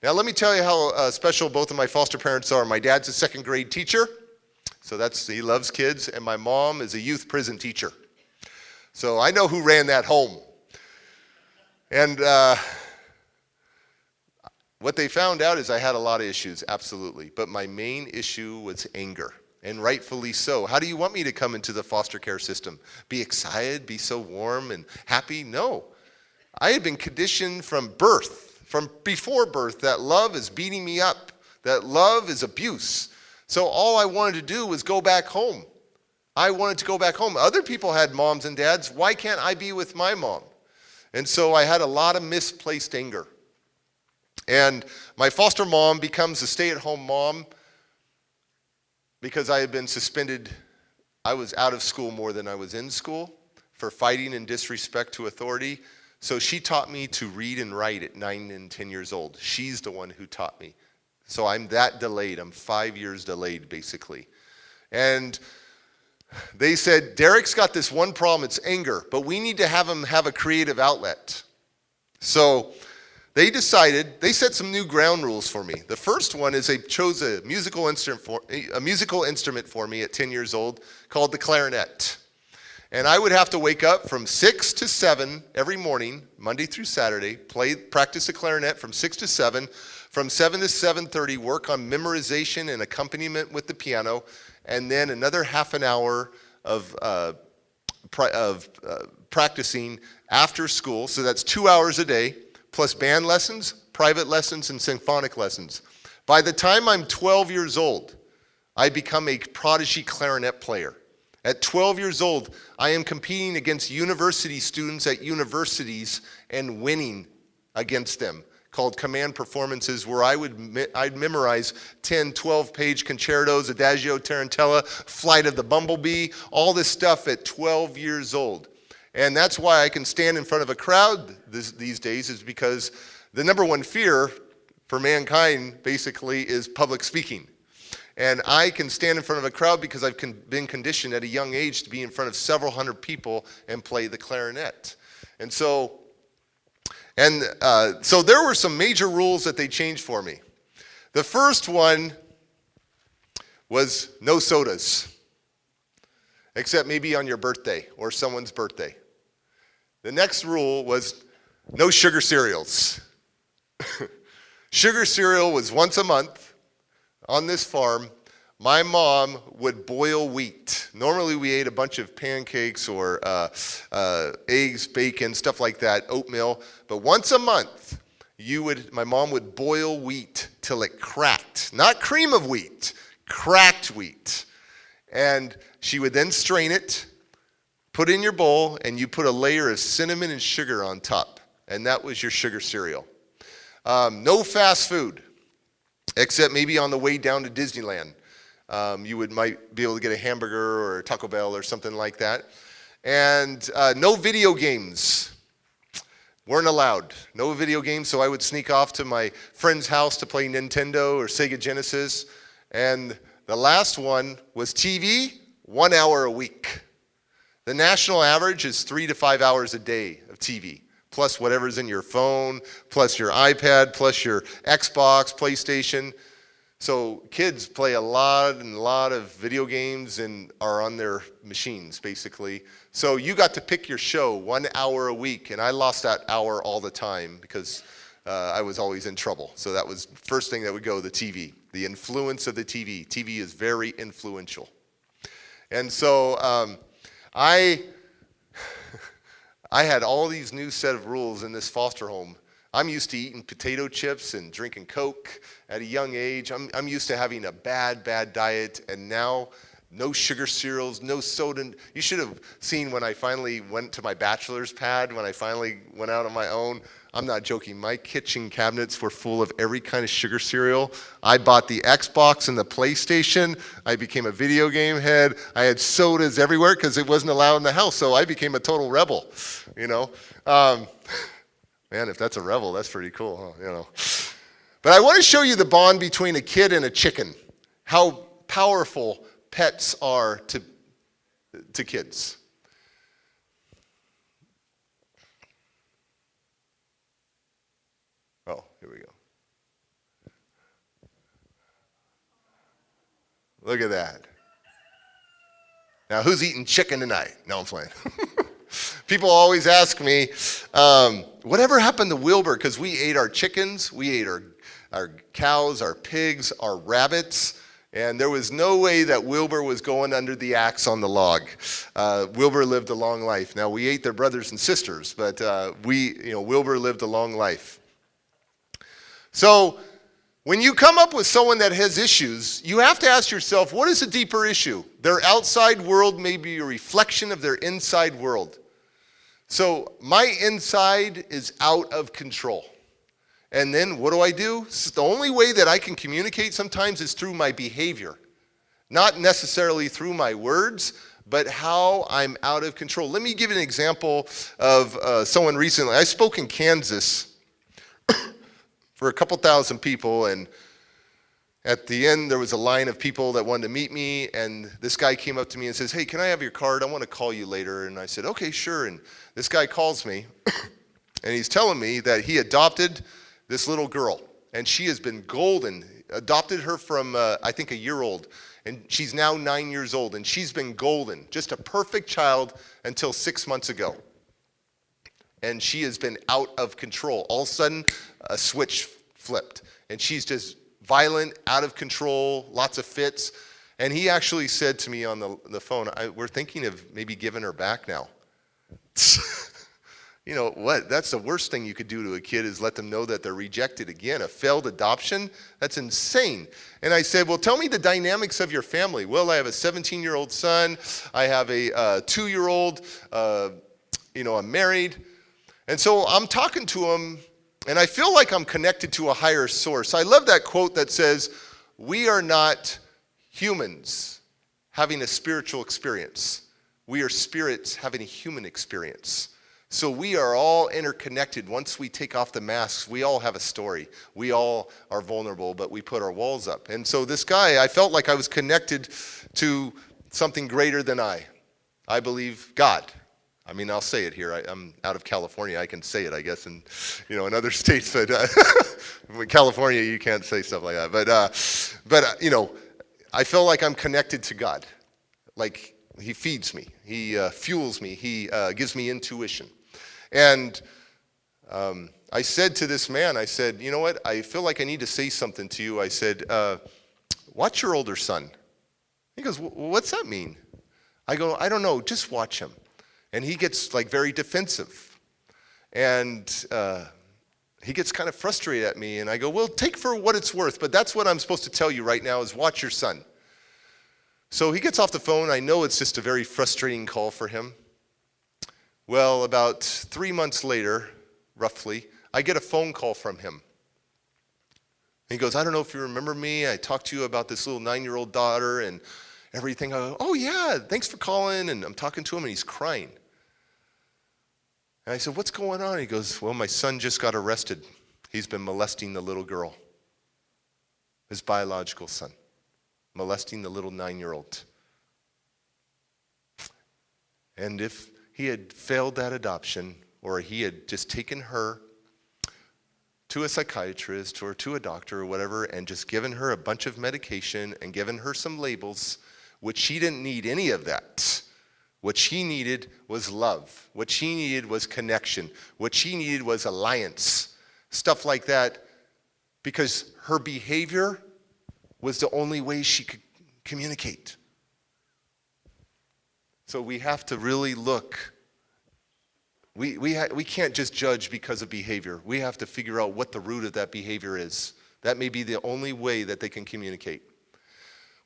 Now, let me tell you how special both of my foster parents are. My dad's a second grade teacher. So he loves kids, and my mom is a youth prison teacher. So I know who ran that home. And what they found out is I had a lot of issues, absolutely. But my main issue was anger, and rightfully so. How do you want me to come into the foster care system? Be excited, be so warm and happy? No. I had been conditioned from before birth, that love is beating me up, that love is abuse. So all I wanted to do was go back home. I wanted to go back home. Other people had moms and dads. Why can't I be with my mom? And so I had a lot of misplaced anger. And my foster mom becomes a stay-at-home mom because I had been suspended. I was out of school more than I was in school for fighting and disrespect to authority. So she taught me to read and write at 9 and 10 years old. She's the one who taught me. So I'm that delayed. I'm 5 years delayed, basically. And they said, Derek's got this one problem, it's anger, but we need to have him have a creative outlet. So they set some new ground rules for me. The first one is they chose a musical instrument for me at 10 years old called the clarinet. And I would have to wake up from 6 to 7 every morning, Monday through Saturday, practice the clarinet from 6 to 7. From 7 to 7:30, work on memorization and accompaniment with the piano, and then another half an hour of practicing after school. So that's 2 hours a day, plus band lessons, private lessons, and symphonic lessons. By the time I'm 12 years old, I become a prodigy clarinet player. At 12 years old, I am competing against university students at universities and winning against them, called command performances, where I'd memorize 10, 12-page concertos, Adagio Tarantella, Flight of the Bumblebee, all this stuff at 12 years old. And that's why I can stand in front of a crowd these days, is because the number one fear for mankind, basically, is public speaking. And I can stand in front of a crowd because I've been conditioned at a young age to be in front of several hundred people and play the clarinet. And so there were some major rules that they changed for me. The first one was no sodas, except maybe on your birthday or someone's birthday. The next rule was no sugar cereals. Sugar cereal was once a month. On this farm, my mom would boil wheat. Normally we ate a bunch of pancakes or eggs, bacon, stuff like that, oatmeal. But once a month, my mom would boil wheat till it cracked. Not cream of wheat, cracked wheat. And she would then strain it, put it in your bowl, and you put a layer of cinnamon and sugar on top. And that was your sugar cereal. No fast food. Except maybe on the way down to Disneyland. You might be able to get a hamburger or a Taco Bell or something like that. And no video games. Weren't allowed. No video games, so I would sneak off to my friend's house to play Nintendo or Sega Genesis. And the last one was TV, 1 hour a week. The national average is 3 to 5 hours a day of TV. Plus whatever's in your phone, plus your iPad, plus your Xbox, PlayStation. So kids play a lot of video games and are on their machines, basically. So you got to pick your show 1 hour a week, and I lost that hour all the time because I was always in trouble. So that was the first thing that would go, the TV. The influence of the TV. TV is very influential. And so I had all these new set of rules in this foster home. I'm used to eating potato chips and drinking Coke at a young age. I'm used to having a bad diet, and now no sugar cereals, no soda. You should have seen when I finally went to my bachelor's pad, when I finally went out on my own. I'm not joking. My kitchen cabinets were full of every kind of sugar cereal. I bought the Xbox and the PlayStation. I became a video game head. I had sodas everywhere because it wasn't allowed in the house, so I became a total rebel, you know. Man, if that's a rebel, that's pretty cool, huh? You know. But I want to show you the bond between a kid and a chicken, how powerful pets are to kids. Oh, here we go. Look at that. Now, who's eating chicken tonight? No, I'm playing. People always ask me, whatever happened to Wilbur? Because we ate our chickens, we ate our cows, our pigs, our rabbits, and there was no way that Wilbur was going under the axe on the log. Wilbur lived a long life. Now, we ate their brothers and sisters, but Wilbur lived a long life. So when you come up with someone that has issues, you have to ask yourself, what is a deeper issue? Their outside world may be a reflection of their inside world. So my inside is out of control. And then what do? The only way that I can communicate sometimes is through my behavior. Not necessarily through my words, but how I'm out of control. Let me give you an example of someone recently. I spoke in Kansas for a couple thousand people, and at the end there was a line of people that wanted to meet me, and this guy came up to me and says, "Hey, can I have your card? I want to call you later." And I said, "Okay, sure." And this guy calls me, and he's telling me that he adopted this little girl, and she has been golden. Adopted her from, I think, a year old, and she's now 9 years old, and she's been golden, just a perfect child until 6 months ago. And she has been out of control. All of a sudden, a switch flipped, and she's just violent, out of control, lots of fits. And he actually said to me on the phone, we're thinking of maybe giving her back now. You know what? That's the worst thing you could do to a kid, is let them know that they're rejected again. A failed adoption? That's insane. And I said, well, tell me the dynamics of your family. Well, I have a 17-year-old son. I have a 2-year-old. I'm married. And so I'm talking to him, and I feel like I'm connected to a higher source. I love that quote that says, we are not humans having a spiritual experience. We are spirits having a human experience. So we are all interconnected. Once we take off the masks, we all have a story. We all are vulnerable, but we put our walls up. And so this guy, I felt like I was connected to something greater than I. I believe God. I mean, I'll say it here. I'm out of California. I can say it, I guess, in other states. But in California, you can't say stuff like that. But I feel like I'm connected to God. Like he feeds me. He fuels me. He gives me intuition. And I said to this man, I said, you know what? I feel like I need to say something to you. I said, watch your older son. He goes, what's that mean? I go, I don't know. Just watch him. And he gets like very defensive. And he gets kind of frustrated at me. And I go, well, take for what it's worth. But that's what I'm supposed to tell you right now is watch your son. So he gets off the phone. I know it's just a very frustrating call for him. Well, about 3 months later, roughly, I get a phone call from him. He goes, I don't know if you remember me. I talked to you about this little 9-year-old daughter and everything. I go, oh, yeah, thanks for calling. And I'm talking to him, and he's crying. And I said, what's going on? He goes, well, my son just got arrested. He's been molesting the little girl, his biological son, molesting the little 9-year-old. And if he had failed that adoption, or he had just taken her to a psychiatrist or to a doctor or whatever and just given her a bunch of medication and given her some labels, which she didn't need any of that. What she needed was love. What she needed was connection. What she needed was alliance. Stuff like that, because her behavior was the only way she could communicate. So we have to really look. We can't just judge because of behavior. We have to figure out what the root of that behavior is. That may be the only way that they can communicate.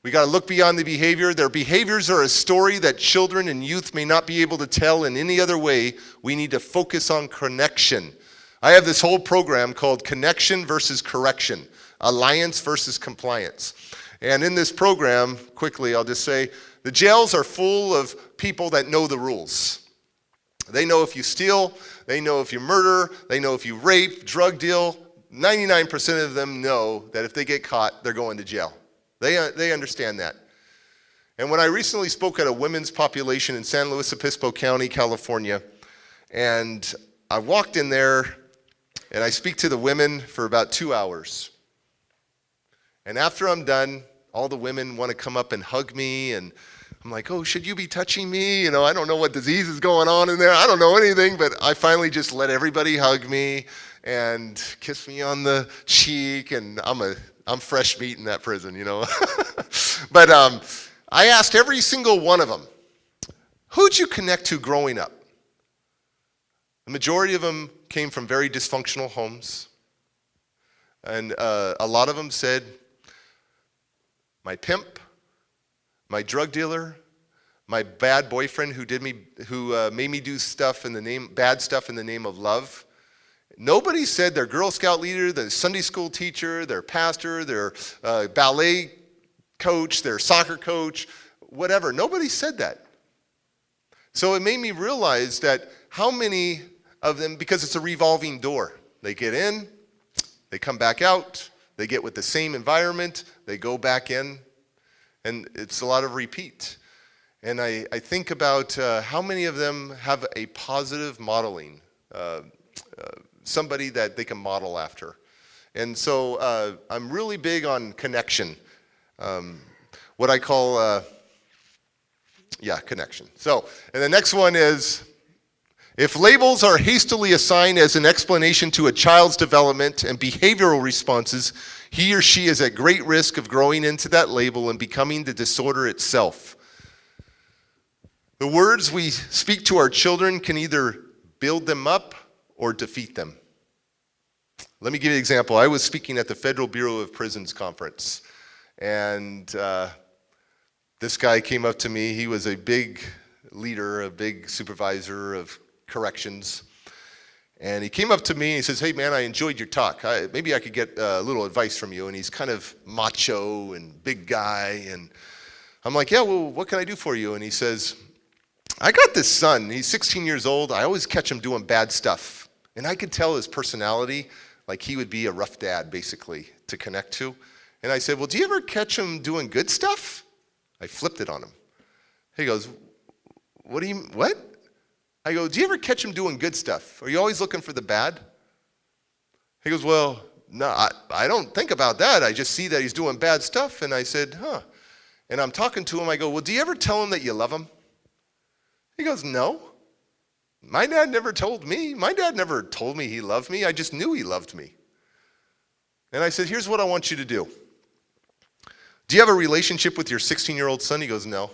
We got to look beyond the behavior. Their behaviors are a story that children and youth may not be able to tell in any other way. We need to focus on connection. I have this whole program called Connection versus Correction, Alliance versus Compliance. And in this program, quickly, I'll just say, the jails are full of people that know the rules. They know if you steal, they know if you murder, they know if you rape, drug deal. 99% of them know that if they get caught, they're going to jail. They understand that. And when I recently spoke at a women's population in San Luis Obispo County, California, and I walked in there and I speak to the women for about 2 hours. And after I'm done, all the women want to come up and hug me, and I'm like, oh, should you be touching me? I don't know what disease is going on in there. I don't know anything, but I finally just let everybody hug me and kiss me on the cheek, and I'm fresh meat in that prison, But I asked every single one of them, who'd you connect to growing up? The majority of them came from very dysfunctional homes. And a lot of them said, my pimp, my drug dealer, my bad boyfriend who made me do bad stuff in the name of love. Nobody said their Girl Scout leader, their Sunday school teacher, their pastor, their ballet coach, their soccer coach, whatever. Nobody said that. So it made me realize that how many of them, because it's a revolving door. They get in, they come back out, they get with the same environment, they go back in, and it's a lot of repeat. And I think about how many of them have a positive modeling, somebody that they can model after. And so I'm really big on connection, what I call, connection. So, and the next one is, if labels are hastily assigned as an explanation to a child's development and behavioral responses, he or she is at great risk of growing into that label and becoming the disorder itself. The words we speak to our children can either build them up or defeat them. Let me give you an example. I was speaking at the Federal Bureau of Prisons conference, and this guy came up to me. He was a big leader, a big supervisor of corrections. And he came up to me and he says, hey man, I enjoyed your talk. Maybe I could get a little advice from you. And he's kind of macho and big guy. And I'm like, yeah, well, what can I do for you? And he says, I got this son. He's 16 years old. I always catch him doing bad stuff. And I could tell his personality, like he would be a rough dad, basically, to connect to. And I said, well, do you ever catch him doing good stuff? I flipped it on him. He goes, what? I go, do you ever catch him doing good stuff? Are you always looking for the bad? He goes, well, no, I don't think about that. I just see that he's doing bad stuff. And I said, huh. And I'm talking to him. I go, well, do you ever tell him that you love him? He goes, no. My dad never told me. My dad never told me he loved me. I just knew he loved me. And I said, here's what I want you to do. Do you have a relationship with your 16-year-old son? He goes, no.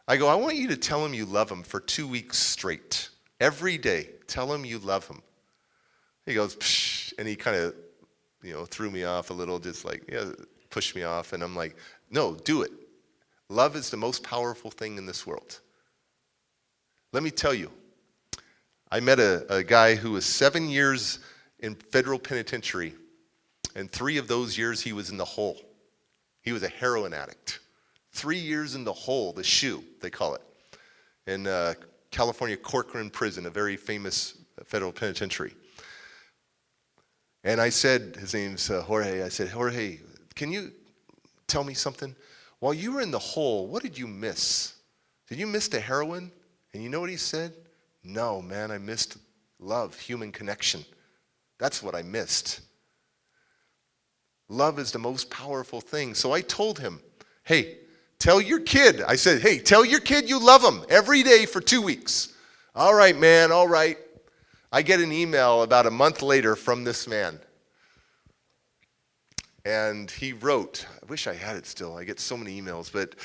I go, I want you to tell him you love him for 2 weeks straight. Every day, tell him you love him. He goes, psh, and he kind of, threw me off a little, just like, pushed me off. And I'm like, no, do it. Love is the most powerful thing in this world. Let me tell you, I met a guy who was 7 years in federal penitentiary, and 3 of those years he was in the hole. He was a heroin addict. 3 years in the hole, the shoe, they call it, in California Corcoran Prison, a very famous federal penitentiary. And I said, his name's Jorge, I said, Jorge, can you tell me something? While you were in the hole, what did you miss? Did you miss the heroin? And you know what he said? No, man, I missed love, human connection. That's what I missed. Love is the most powerful thing. So I told him, hey, tell your kid. I said, hey, tell your kid you love him every day for 2 weeks. All right, man, all right. I get an email about a month later from this man. And he wrote, I wish I had it still. I get so many emails. But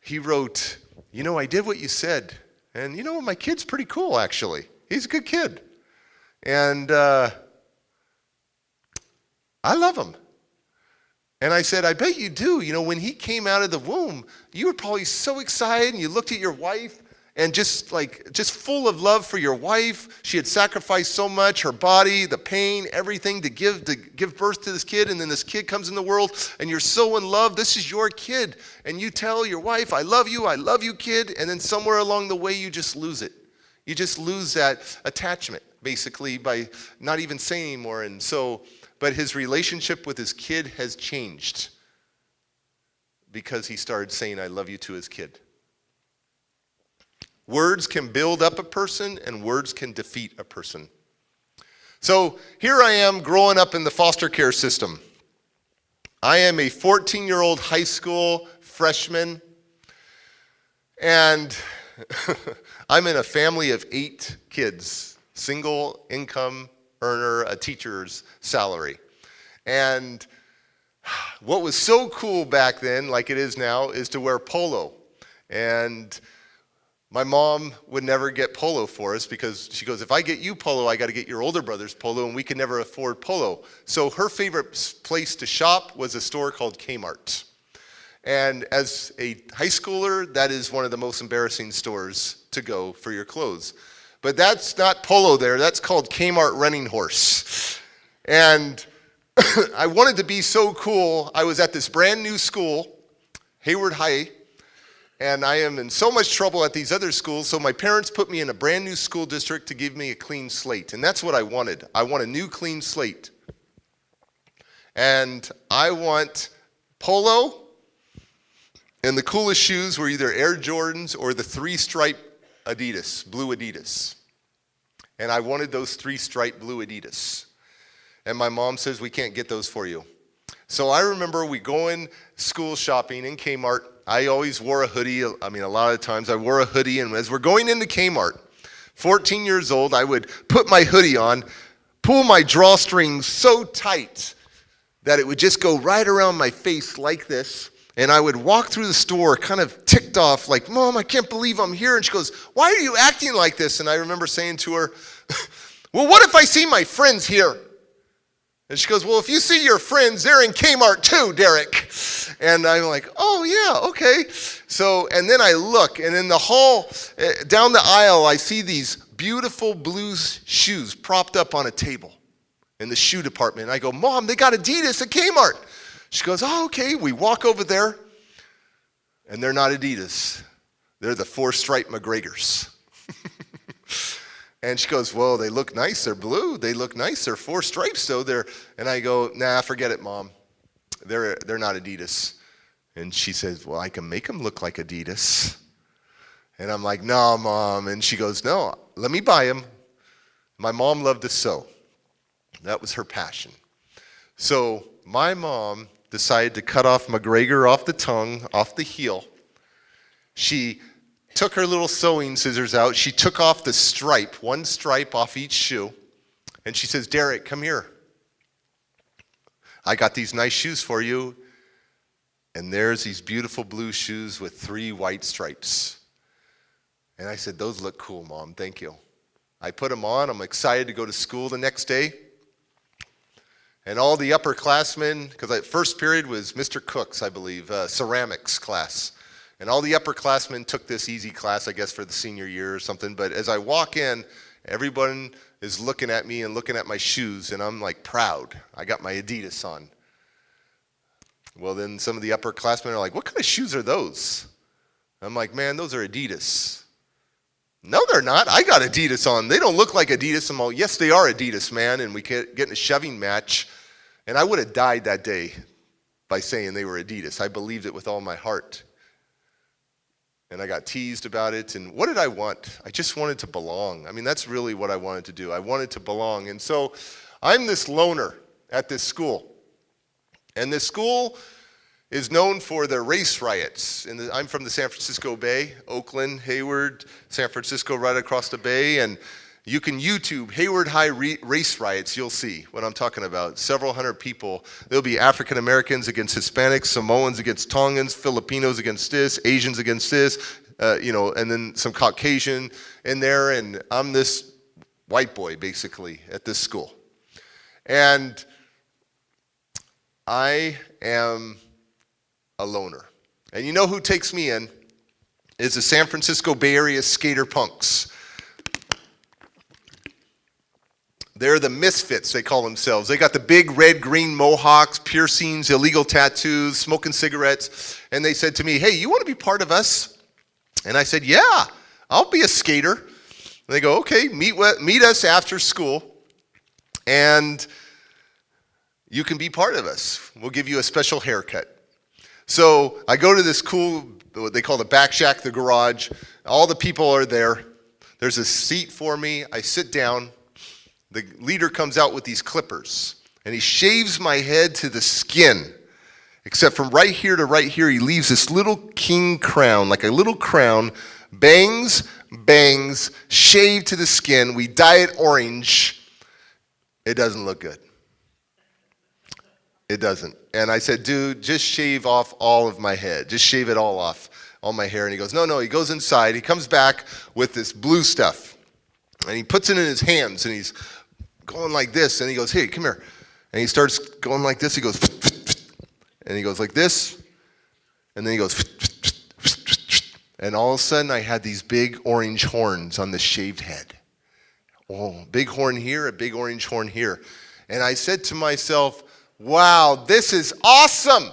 he wrote, I did what you said. And my kid's pretty cool, actually. He's a good kid. And I love him. And I said, I bet you do. When he came out of the womb, you were probably so excited, and you looked at your wife, and just full of love for your wife. She had sacrificed so much, her body, the pain, everything to give birth to this kid. And then this kid comes in the world, and you're so in love. This is your kid. And you tell your wife, I love you, kid. And then somewhere along the way, you just lose it. You just lose that attachment, basically, by not even saying anymore. And so, but his relationship with his kid has changed because he started saying, I love you to his kid. Words can build up a person, and words can defeat a person. So here I am growing up in the foster care system. I am a 14-year-old high school freshman, and I'm in a family of 8 kids, single income earner, a teacher's salary. And what was so cool back then, like it is now, is to wear polo. And my mom would never get polo for us because she goes, if I get you polo, I got to get your older brother's polo, and we could never afford polo. So her favorite place to shop was a store called Kmart. And as a high schooler, that is one of the most embarrassing stores to go for your clothes. But that's not polo there. That's called Kmart Running Horse. And I wanted to be so cool. I was at this brand new school, Hayward High, and I am in so much trouble at these other schools, so my parents put me in a brand new school district to give me a clean slate. And that's what I wanted. I want a new clean slate. And I want polo, and the coolest shoes were either Air Jordans or the 3-stripe Adidas, blue Adidas. And I wanted those 3-stripe blue Adidas. And my mom says, we can't get those for you. So I remember we going school shopping in Kmart. I always wore a hoodie. A lot of times I wore a hoodie. And as we're going into Kmart, 14 years old, I would put my hoodie on, pull my drawstrings so tight that it would just go right around my face like this. And I would walk through the store kind of ticked off like, Mom, I can't believe I'm here. And she goes, why are you acting like this? And I remember saying to her, well, what if I see my friends here? And she goes, well, if you see your friends, they're in Kmart too, Derek. And I'm like, oh, yeah, okay. So, and then I look, and in the hall, down the aisle, I see these beautiful blue shoes propped up on a table in the shoe department. And I go, Mom, they got Adidas at Kmart. She goes, oh, okay. We walk over there, and they're not Adidas. They're the 4-stripe McGregors. And she goes, well, they look nice. They're blue. They look nice. They're 4 stripes, though. And I go, nah, forget it, Mom. They're not Adidas. And she says, well, I can make them look like Adidas. And I'm like, no, Mom. And she goes, no, let me buy them. My mom loved to sew. That was her passion. So my mom decided to cut off McGregor off the tongue, off the heel. She took her little sewing scissors out. She took off the stripe, 1 stripe off each shoe. And she says, Derek, come here. I got these nice shoes for you. And there's these beautiful blue shoes with 3 white stripes. And I said, those look cool, Mom. Thank you. I put them on. I'm excited to go to school the next day. And all the upperclassmen, because first period was Mr. Cook's, I believe, ceramics class. And all the upperclassmen took this easy class, I guess, for the senior year or something. But as I walk in, everyone is looking at me and looking at my shoes, and I'm like proud. I got my Adidas on. Well, then some of the upperclassmen are like, what kind of shoes are those? I'm like, man, those are Adidas. No, they're not. I got Adidas on. They don't look like Adidas. I'm all, yes, they are Adidas, man. And we get in a shoving match. And I would have died that day by saying they were Adidas. I believed it with all my heart. And I got teased about it. And what did I want? I just wanted to belong. I mean, that's really what I wanted to do. I wanted to belong. And so I'm this loner at this school. And this school is known for their race riots. I'm from the San Francisco Bay, Oakland, Hayward, San Francisco, right across the bay. And you can YouTube Hayward High race riots. You'll see what I'm talking about. Several hundred people. There'll be African Americans against Hispanics, Samoans against Tongans, Filipinos against this, Asians against this, and then some Caucasian in there. And I'm this white boy, basically, at this school. And I am a loner. And you know who takes me in? Is the San Francisco Bay Area skater punks. They're the misfits, they call themselves. They got the big red-green mohawks, piercings, illegal tattoos, smoking cigarettes. And they said to me, hey, you want to be part of us? And I said, yeah, I'll be a skater. And they go, okay, meet us after school, and you can be part of us. We'll give you a special haircut. So I go to this cool, what they call the back shack, the garage. All the people are there. There's a seat for me. I sit down. The leader comes out with these clippers, and he shaves my head to the skin. Except from right here to right here, he leaves this little king crown, like a little crown, bangs, shaved to the skin. We dye it orange. It doesn't look good. It doesn't. And I said, dude, just shave off all of my head. Just shave it all off, all my hair. And he goes, no. He goes inside. He comes back with this blue stuff. And he puts it in his hands, and he's going like this. And he goes, hey, come here. And he starts going like this. He goes, and he goes like this. And then he goes, and all of a sudden I had these big orange horns on the shaved head. Oh, big horn here, a big orange horn here. And I said to myself, wow, this is awesome.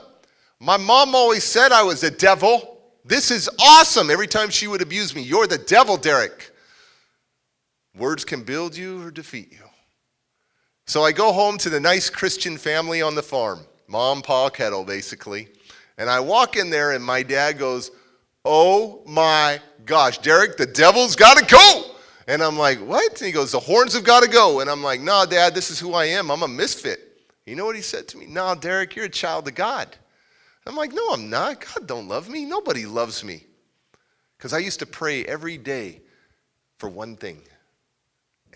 My mom always said I was a devil. This is awesome. Every time she would abuse me, you're the devil, Derek. Words can build you or defeat you. So I go home to the nice Christian family on the farm, mom, pa, kettle, basically. And I walk in there, and my dad goes, oh my gosh, Derek, the devil's got to go. And I'm like, what? And he goes, the horns have got to go. And I'm like, nah, Dad, this is who I am. I'm a misfit. You know what he said to me? No, Derek, you're a child of God. I'm like, no, I'm not. God don't love me. Nobody loves me. Because I used to pray every day for one thing.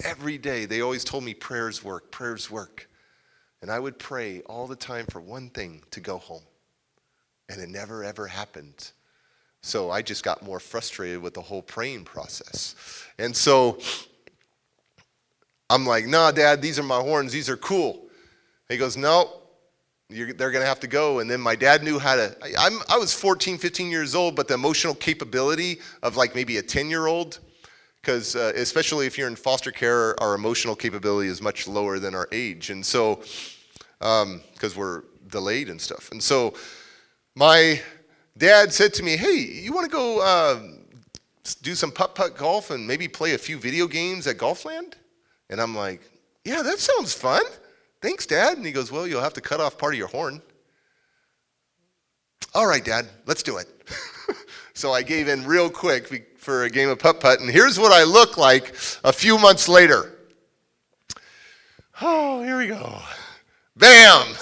Every day. They always told me prayers work, prayers work. And I would pray all the time for one thing, to go home. And it never, ever happened. So I just got more frustrated with the whole praying process. And so I'm like, no, Dad, these are my horns. These are cool. He goes, no, they're going to have to go. And then my dad knew how to, I was 14, 15 years old, but the emotional capability of like maybe a 10-year-old, because especially if you're in foster care, our emotional capability is much lower than our age. And so, because we're delayed and stuff. And so my dad said to me, hey, you want to go do some putt-putt golf and maybe play a few video games at Golfland? And I'm like, yeah, that sounds fun. Thanks, Dad. And he goes, well, you'll have to cut off part of your horn. All right, Dad, let's do it. So I gave in real quick for a game of putt-putt, and here's what I look like a few months later. Oh, here we go. Bam!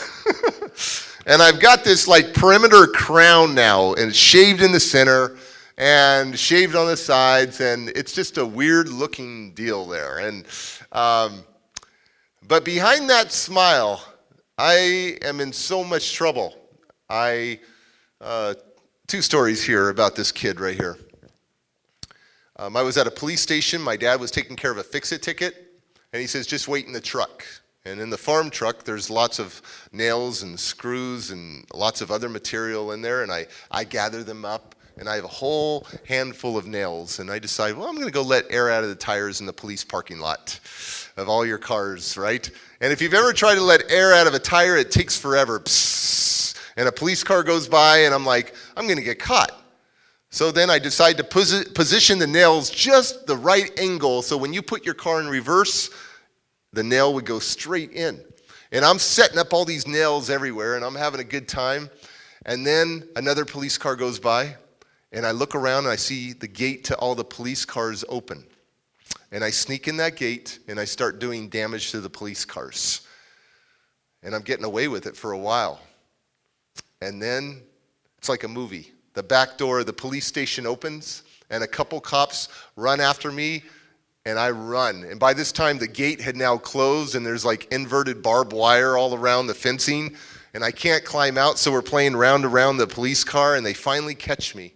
And I've got this like perimeter crown now, and it's shaved in the center and shaved on the sides, and it's just a weird looking deal there. And but behind that smile, I am in so much trouble. Two stories here about this kid right here. I was at a police station. My dad was taking care of a fix-it ticket, and he says, just wait in the truck. And in the farm truck, there's lots of nails and screws and lots of other material in there, and I gather them up, and I have a whole handful of nails, and I decide, well, I'm going to go let air out of the tires in the police parking lot of all your cars, right? And if you've ever tried to let air out of a tire, it takes forever. Psst, and a police car goes by, and I'm like, I'm going to get caught. So then I decide to position the nails just the right angle, so when you put your car in reverse, the nail would go straight in. And I'm setting up all these nails everywhere, and I'm having a good time. And then another police car goes by, and I look around, and I see the gate to all the police cars open. And I sneak in that gate, and I start doing damage to the police cars. And I'm getting away with it for a while. And then it's like a movie. The back door of the police station opens, and a couple cops run after me, and I run. And by this time, the gate had now closed, and there's like inverted barbed wire all around the fencing, and I can't climb out, so we're playing round around the police car, and they finally catch me.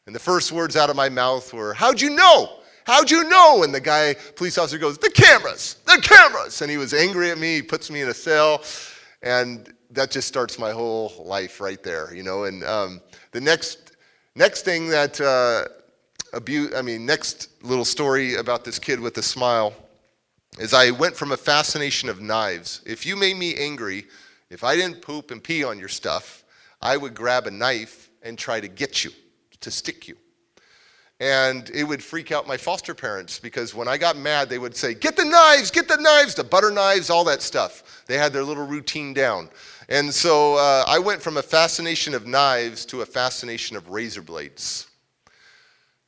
And the first words out of my mouth were, how'd you know? How'd you know? And the police officer goes, the cameras, the cameras. And he was angry at me, he puts me in a cell, and that just starts my whole life right there, you know. And the next thing that, next little story about this kid with a smile is I went from a fascination of knives. If you made me angry, if I didn't poop and pee on your stuff, I would grab a knife and try to get you, to stick you. And it would freak out my foster parents because when I got mad, they would say, get the knives, the butter knives, all that stuff. They had their little routine down. And so I went from a fascination of knives to a fascination of razor blades.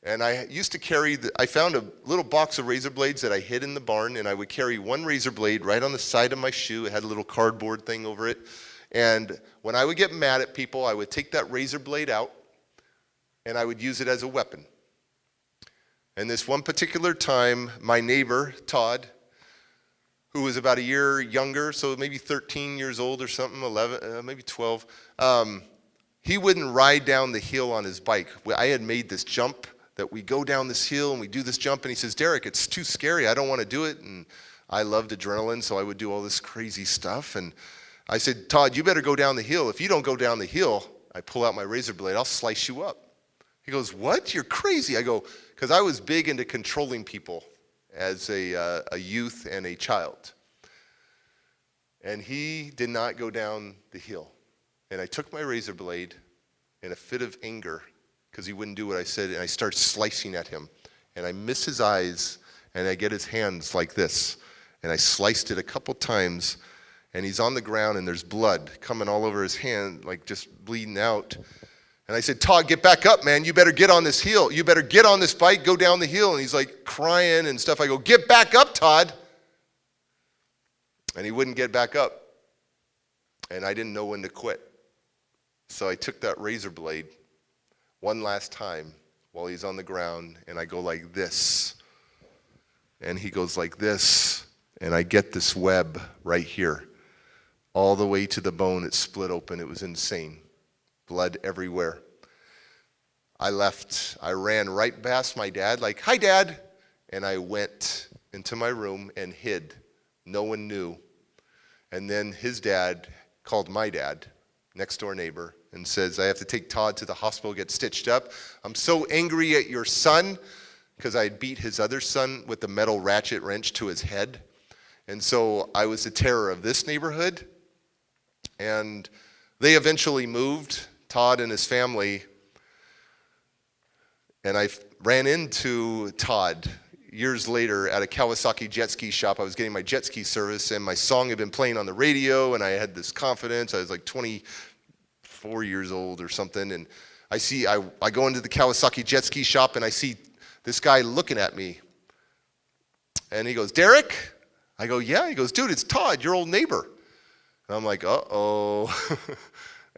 And I used to carry, I found a little box of razor blades that I hid in the barn, and I would carry one razor blade right on the side of my shoe. It had a little cardboard thing over it. And when I would get mad at people, I would take that razor blade out, and I would use it as a weapon. And this one particular time, my neighbor, Todd, who was about a year younger, so maybe 13 years old or something, 11, maybe 12, he wouldn't ride down the hill on his bike. I had made this jump that we go down this hill and we do this jump, and he says, Derek, it's too scary, I don't want to do it. And I loved adrenaline, so I would do all this crazy stuff. And I said, Todd, you better go down the hill. If you don't go down the hill, I pull out my razor blade, I'll slice you up. He goes, what? You're crazy. I go, because I was big into controlling people as a youth and a child. And he did not go down the hill. And I took my razor blade in a fit of anger because he wouldn't do what I said, and I start slicing at him. And I miss his eyes, and I get his hands like this. And I sliced it a couple times, and he's on the ground, and there's blood coming all over his hand, like just bleeding out. And I said, Todd, get back up, man. You better get on this hill. You better get on this bike, go down the hill. And he's like crying and stuff. I go, get back up, Todd. And he wouldn't get back up. And I didn't know when to quit. So I took that razor blade one last time while he's on the ground, and I go like this. And he goes like this. And I get this web right here. All the way to the bone, it split open. It was insane. Blood everywhere. I left. I ran right past my dad, like, hi, Dad. And I went into my room and hid. No one knew. And then his dad called my dad, next door neighbor, and says, I have to take Todd to the hospital, get stitched up. I'm so angry at your son, because I had beat his other son with the metal ratchet wrench to his head. And so I was the terror of this neighborhood. And they eventually moved, Todd and his family. And I ran into Todd years later at a Kawasaki jet ski shop. I was getting my jet ski service, and my song had been playing on the radio, and I had this confidence. I was like 24 years old or something, and I go into the Kawasaki jet ski shop, and I see this guy looking at me. And he goes, "Derek?" I go, "Yeah." He goes, "Dude, it's Todd, your old neighbor." And I'm like, uh-oh.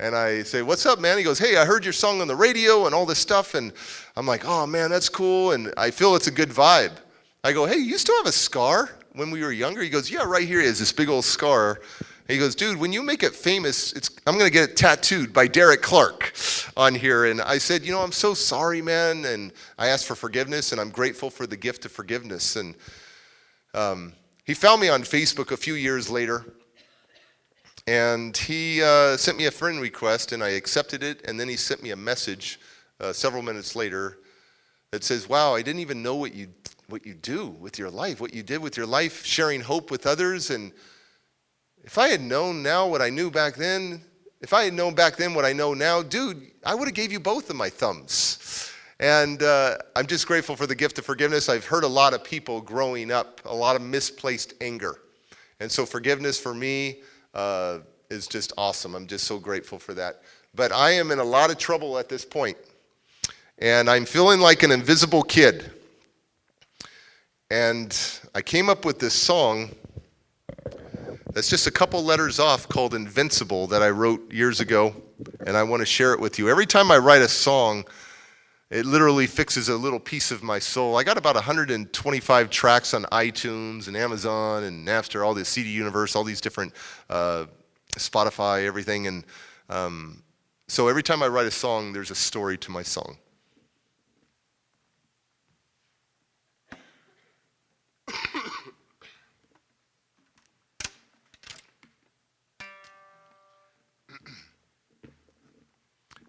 And I say, "What's up, man?" He goes, "Hey, I heard your song on the radio and all this stuff." And I'm like, "Oh, man, that's cool." And I feel it's a good vibe. I go, "Hey, you still have a scar when we were younger?" He goes, "Yeah, right here is this big old scar." He goes, "Dude, when you make it famous, I'm going to get it tattooed by Derek Clark on here." And I said, "I'm so sorry, man." And I asked for forgiveness, and I'm grateful for the gift of forgiveness. And he found me on Facebook a few years later. And he sent me a friend request, and I accepted it. And then he sent me a message several minutes later that says, "Wow, I didn't even know what you do with your life, what you did with your life, sharing hope with others. And if I had known now what I knew back then, if I had known back then what I know now, dude, I would have gave you both of my thumbs." And I'm just grateful for the gift of forgiveness. I've heard a lot of people growing up, a lot of misplaced anger. And so forgiveness for me is just awesome. I'm just so grateful for that. But I am in a lot of trouble at this point. And I'm feeling like an invisible kid. And I came up with this song that's just a couple letters off called Invincible that I wrote years ago. And I want to share it with you. Every time I write a song, it literally fixes a little piece of my soul. I got about 125 tracks on iTunes and Amazon and Napster, all the CD Universe, all these different Spotify, everything. And so every time I write a song, there's a story to my song.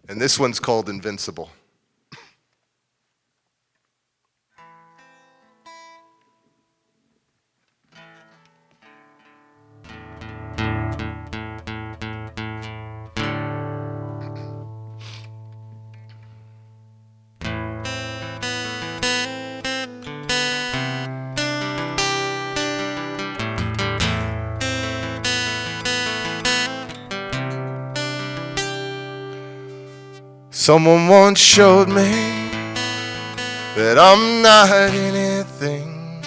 And this one's called Invincible. Someone once showed me that I'm not anything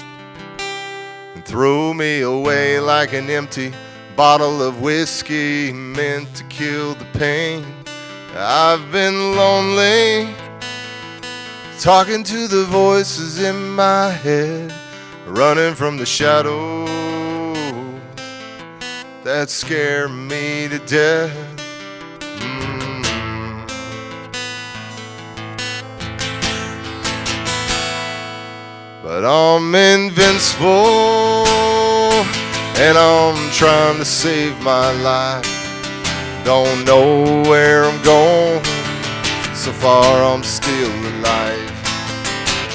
and threw me away like an empty bottle of whiskey meant to kill the pain. I've been lonely, talking to the voices in my head, running from the shadows that scare me to death. But I'm invincible, and I'm trying to save my life. Don't know where I'm going, so far I'm still alive.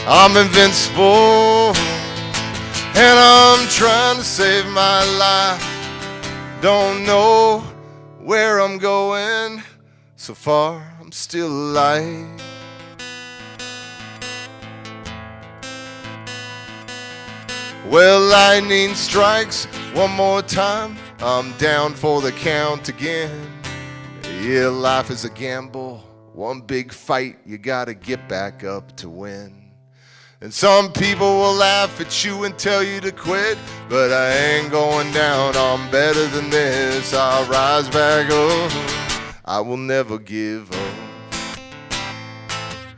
I'm invincible, and I'm trying to save my life. Don't know where I'm going, so far I'm still alive. Well, lightning strikes one more time, I'm down for the count again. Yeah, life is a gamble, one big fight, you gotta get back up to win. And some people will laugh at you and tell you to quit, but I ain't going down, I'm better than this. I'll rise back up, I will never give up.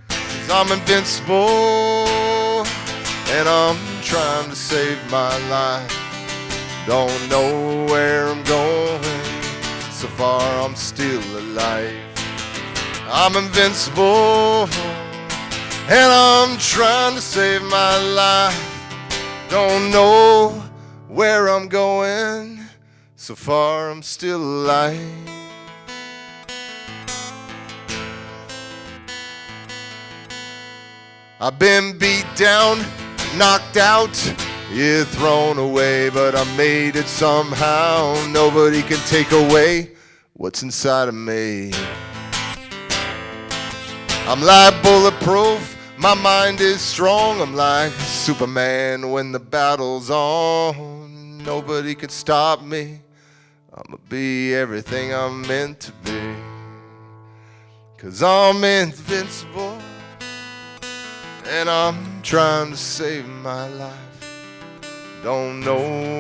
'Cause I'm invincible, and I'm trying to save my life. Don't know where I'm going, so far I'm still alive. I'm invincible, and I'm trying to save my life. Don't know where I'm going, so far I'm still alive. I've been beat down, knocked out, yeah, thrown away, but I made it somehow. Nobody can take away what's inside of me. I'm like bulletproof, My mind is strong, I'm like Superman when the battle's on. Nobody could stop me. I'ma be everything I'm meant to be. 'Cause I'm invincible, and I'm trying to save my life. Don't know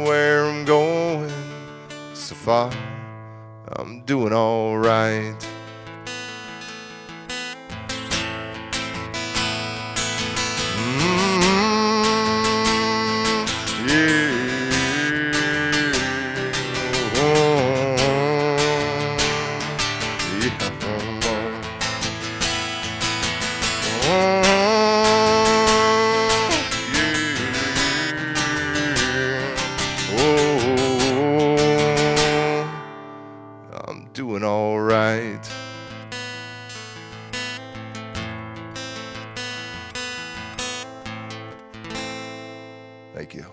where I'm going, so far I'm doing all right. Doing all right. Thank you.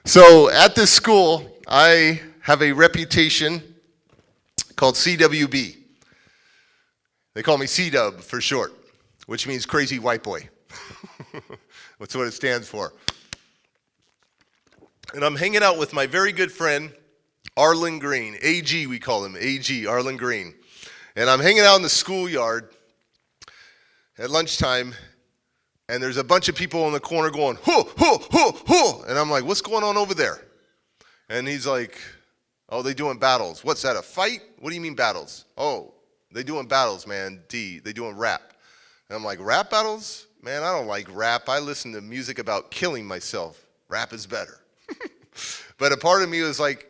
So at this school, I have a reputation called CWB. They call me C-Dub for short, which means crazy white boy. That's what it stands for. And I'm hanging out with my very good friend, Arlen Green. AG, we call him, AG, Arlen Green. And I'm hanging out in the schoolyard at lunchtime, and there's a bunch of people in the corner going, hoo, hoo, hoo, hoo. And I'm like, what's going on over there? And he's like, oh, they doing battles. What's that, a fight? What do you mean battles? Oh, they doing battles, man, D. They doing rap. And I'm like, rap battles? Man, I don't like rap. I listen to music about killing myself. Rap is better. But a part of me was like,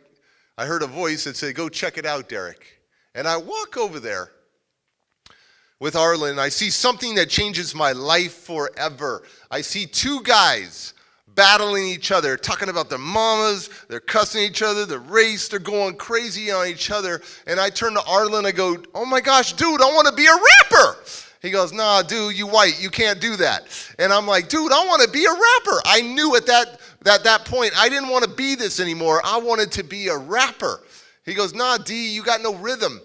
I heard a voice that said, go check it out, Derek. And I walk over there with Arlen, and I see something that changes my life forever. I see two guys battling each other, talking about their mamas, they're cussing each other, the race, they're going crazy on each other. And I turn to Arlen, I go, oh my gosh, dude, I want to be a rapper. He goes, nah, dude, you white, you can't do that. And I'm like, dude, I want to be a rapper. I knew at that point, I didn't want to be this anymore. I wanted to be a rapper. He goes, nah, D, you got no rhythm.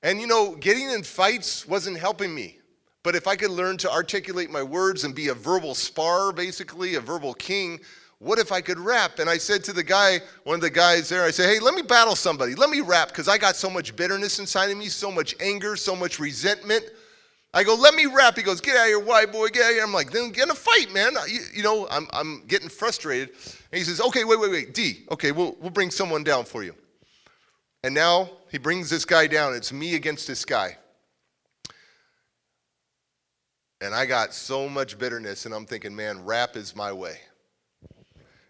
And you know, getting in fights wasn't helping me. But if I could learn to articulate my words and be a verbal spar, basically, a verbal king, what if I could rap? And I said to the guy, one of the guys there, I said, hey, let me battle somebody. Let me rap, because I got so much bitterness inside of me, so much anger, so much resentment. I go, let me rap. He goes, get out of here, white boy, get out of here. I'm like, then get in a fight, man. You know, I'm getting frustrated. And he says, okay, wait, D, okay, we'll bring someone down for you. And now he brings this guy down. It's me against this guy. And I got so much bitterness, and I'm thinking, man, rap is my way.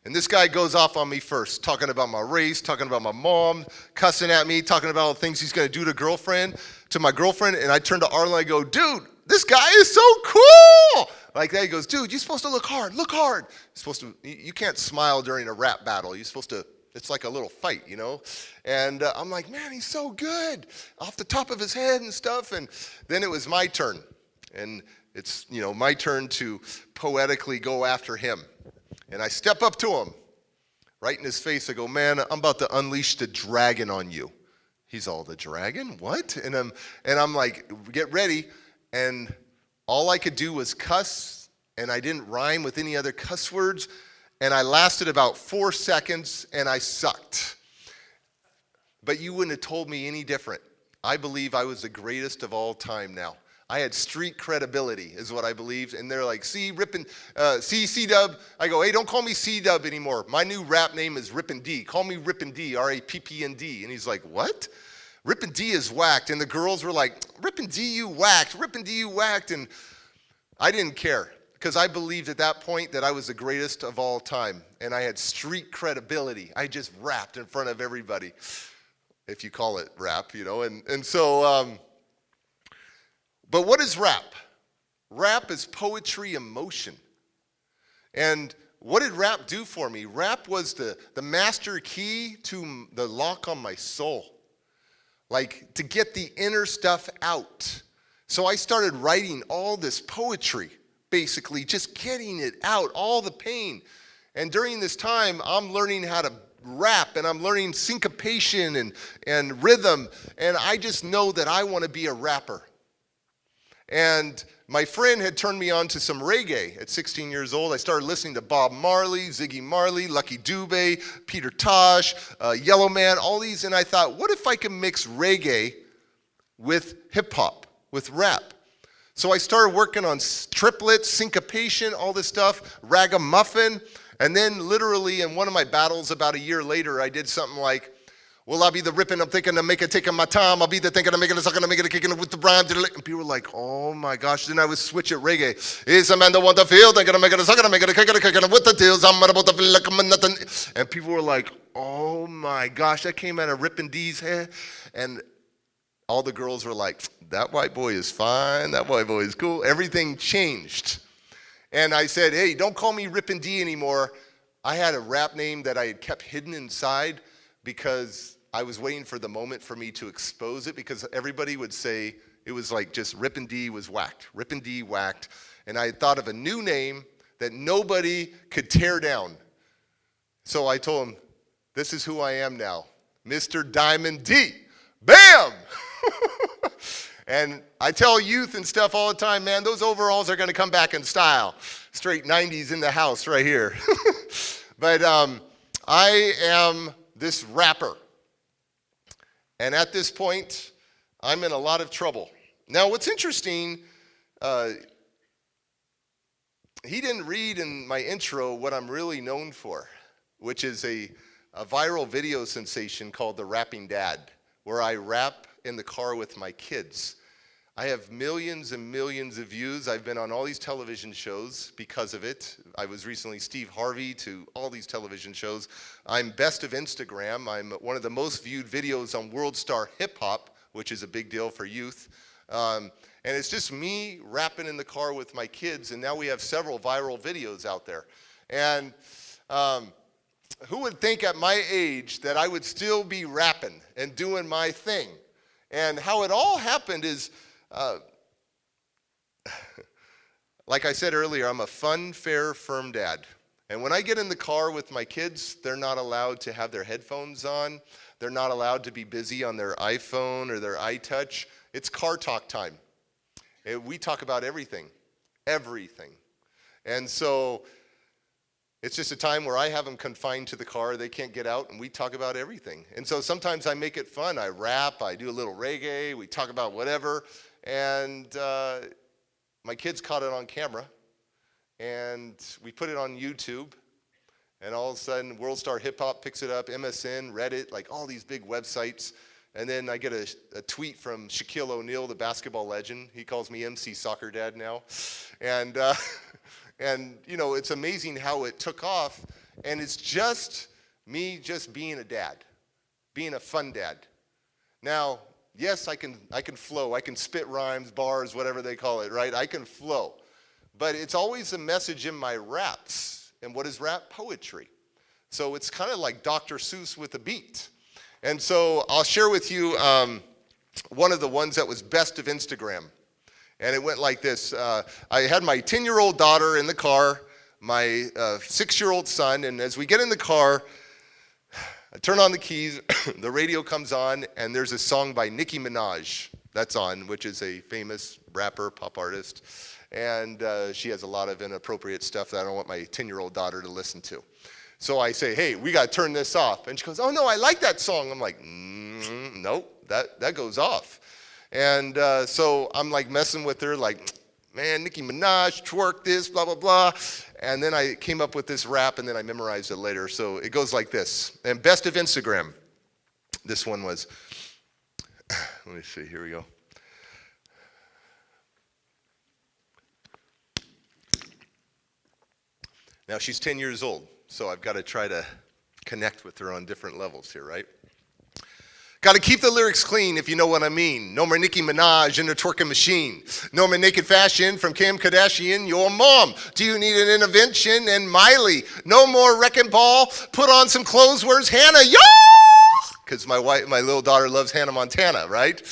And this guy goes off on me first, talking about my race, talking about my mom, cussing at me, talking about all the things he's going to do to my girlfriend. And I turn to Arlen, I go, dude, this guy is so cool. Like that, he goes, dude, you're supposed to look hard, look hard. You can't smile during a rap battle. You're supposed to, it's like a little fight, you know? And I'm like, man, he's so good, off the top of his head and stuff. And then it was my turn. And it's, you know, my turn to poetically go after him. And I step up to him, right in his face. I go, man, I'm about to unleash the dragon on you. He's all, the dragon? What? And I'm like, get ready. And all I could do was cuss, and I didn't rhyme with any other cuss words. And I lasted about 4 seconds, and I sucked. But you wouldn't have told me any different. I believe I was the greatest of all time now. I had street credibility, is what I believed. And they're like, C-Dub. I go, hey, don't call me C-Dub anymore. My new rap name is Rippin' D. Call me Rippin' D, R-A-P-P-N-D. And he's like, what? Rippin' D is whacked. And the girls were like, Rippin' D, you whacked. Rippin' D, you whacked. And I didn't care, because I believed at that point that I was the greatest of all time. And I had street credibility. I just rapped in front of everybody, if you call it rap, you know. And so... But what is rap? Rap is poetry in motion. And what did rap do for me? Rap was the master key to the lock on my soul. Like, to get the inner stuff out. So I started writing all this poetry, basically, just getting it out, all the pain. And during this time, I'm learning how to rap, and I'm learning syncopation and rhythm, and I just know that I want to be a rapper. And my friend had turned me on to some reggae at 16 years old. I started listening to Bob Marley, Ziggy Marley, Lucky Dube, Peter Tosh, Yellow Man, all these, and I thought, what if I could mix reggae with hip-hop, with rap? So I started working on triplets, syncopation, all this stuff, ragamuffin, and then literally in one of my battles about a year later, I did something like, well, I'll be the ripping, I'm thinking, I'm making, taking my time. I'll be the thinking, I'm making, sucking, I'm making, kicking it with the rhyme. And people were like, oh my gosh. Then I would switch it reggae. Is a man that want to feel, thinking, I'm making, sucking, I'm making, kicking it with the deals. I'm about to feel like I'm nothing. And people were like, oh my gosh, that came out of Rippin' D's head. And all the girls were like, that white boy is fine. That white boy is cool. Everything changed. And I said, hey, don't call me Rippin' D anymore. I had a rap name that I had kept hidden inside because I was waiting for the moment for me to expose it, because everybody would say it was like just Rippin' D was whacked. Rippin' D whacked. And I had thought of a new name that nobody could tear down. So I told him, this is who I am now, Mr. Diamond D. Bam! And I tell youth and stuff all the time, man, those overalls are going to come back in style. Straight 90s in the house right here. But I am this rapper. And at this point, I'm in a lot of trouble. Now, what's interesting, he didn't read in my intro what I'm really known for, which is a viral video sensation called The Rapping Dad, where I rap in the car with my kids. I have millions and millions of views. I've been on all these television shows because of it. I was recently Steve Harvey to all these television shows. I'm best of Instagram. I'm one of the most viewed videos on World Star Hip Hop, which is a big deal for youth. And it's just me rapping in the car with my kids, and now we have several viral videos out there. And who would think at my age that I would still be rapping and doing my thing? And how it all happened is, like I said earlier, I'm a fun, fair, firm dad. And when I get in the car with my kids, they're not allowed to have their headphones on. They're not allowed to be busy on their iPhone or their iTouch. It's car talk time. We talk about everything, everything. And so it's just a time where I have them confined to the car. They can't get out, and we talk about everything. And so sometimes I make it fun. I rap, I do a little reggae, we talk about whatever. And my kids caught it on camera, and we put it on YouTube. And all of a sudden, World Star Hip Hop picks it up, MSN, Reddit, like all these big websites. And then I get a tweet from Shaquille O'Neal, the basketball legend. He calls me MC Soccer Dad now. And you know, it's amazing how it took off. And it's just me just being a dad, being a fun dad. Now, yes, I can flow. I can spit rhymes, bars, whatever they call it, right? I can flow. But it's always a message in my raps. And what is rap? Poetry. So it's kind of like Dr. Seuss with a beat. And so I'll share with you one of the ones that was best of Instagram. And it went like this. I had my 10-year-old daughter in the car, my 6-year-old son, and as we get in the car, I turn on the keys, the radio comes on, and there's a song by Nicki Minaj that's on, which is a famous rapper, pop artist. And she has a lot of inappropriate stuff that I don't want my 10-year-old daughter to listen to. So I say, hey, we got to turn this off. And she goes, oh, no, I like that song. I'm like, nope, that goes off. And so I'm like messing with her, like, man, Nicki Minaj, twerk this, blah, blah, blah. And then I came up with this rap, and then I memorized it later. So it goes like this. And best of Instagram, this one was, let me see, here we go. Now, she's 10 years old, so I've got to try to connect with her on different levels here, right? Got to keep the lyrics clean, if you know what I mean. No more Nicki Minaj in the twerking machine. No more naked fashion from Kim Kardashian, your mom. Do you need an intervention? And Miley. No more wrecking ball. Put on some clothes. Where's Hannah? Yo! Because my little daughter loves Hannah Montana, right?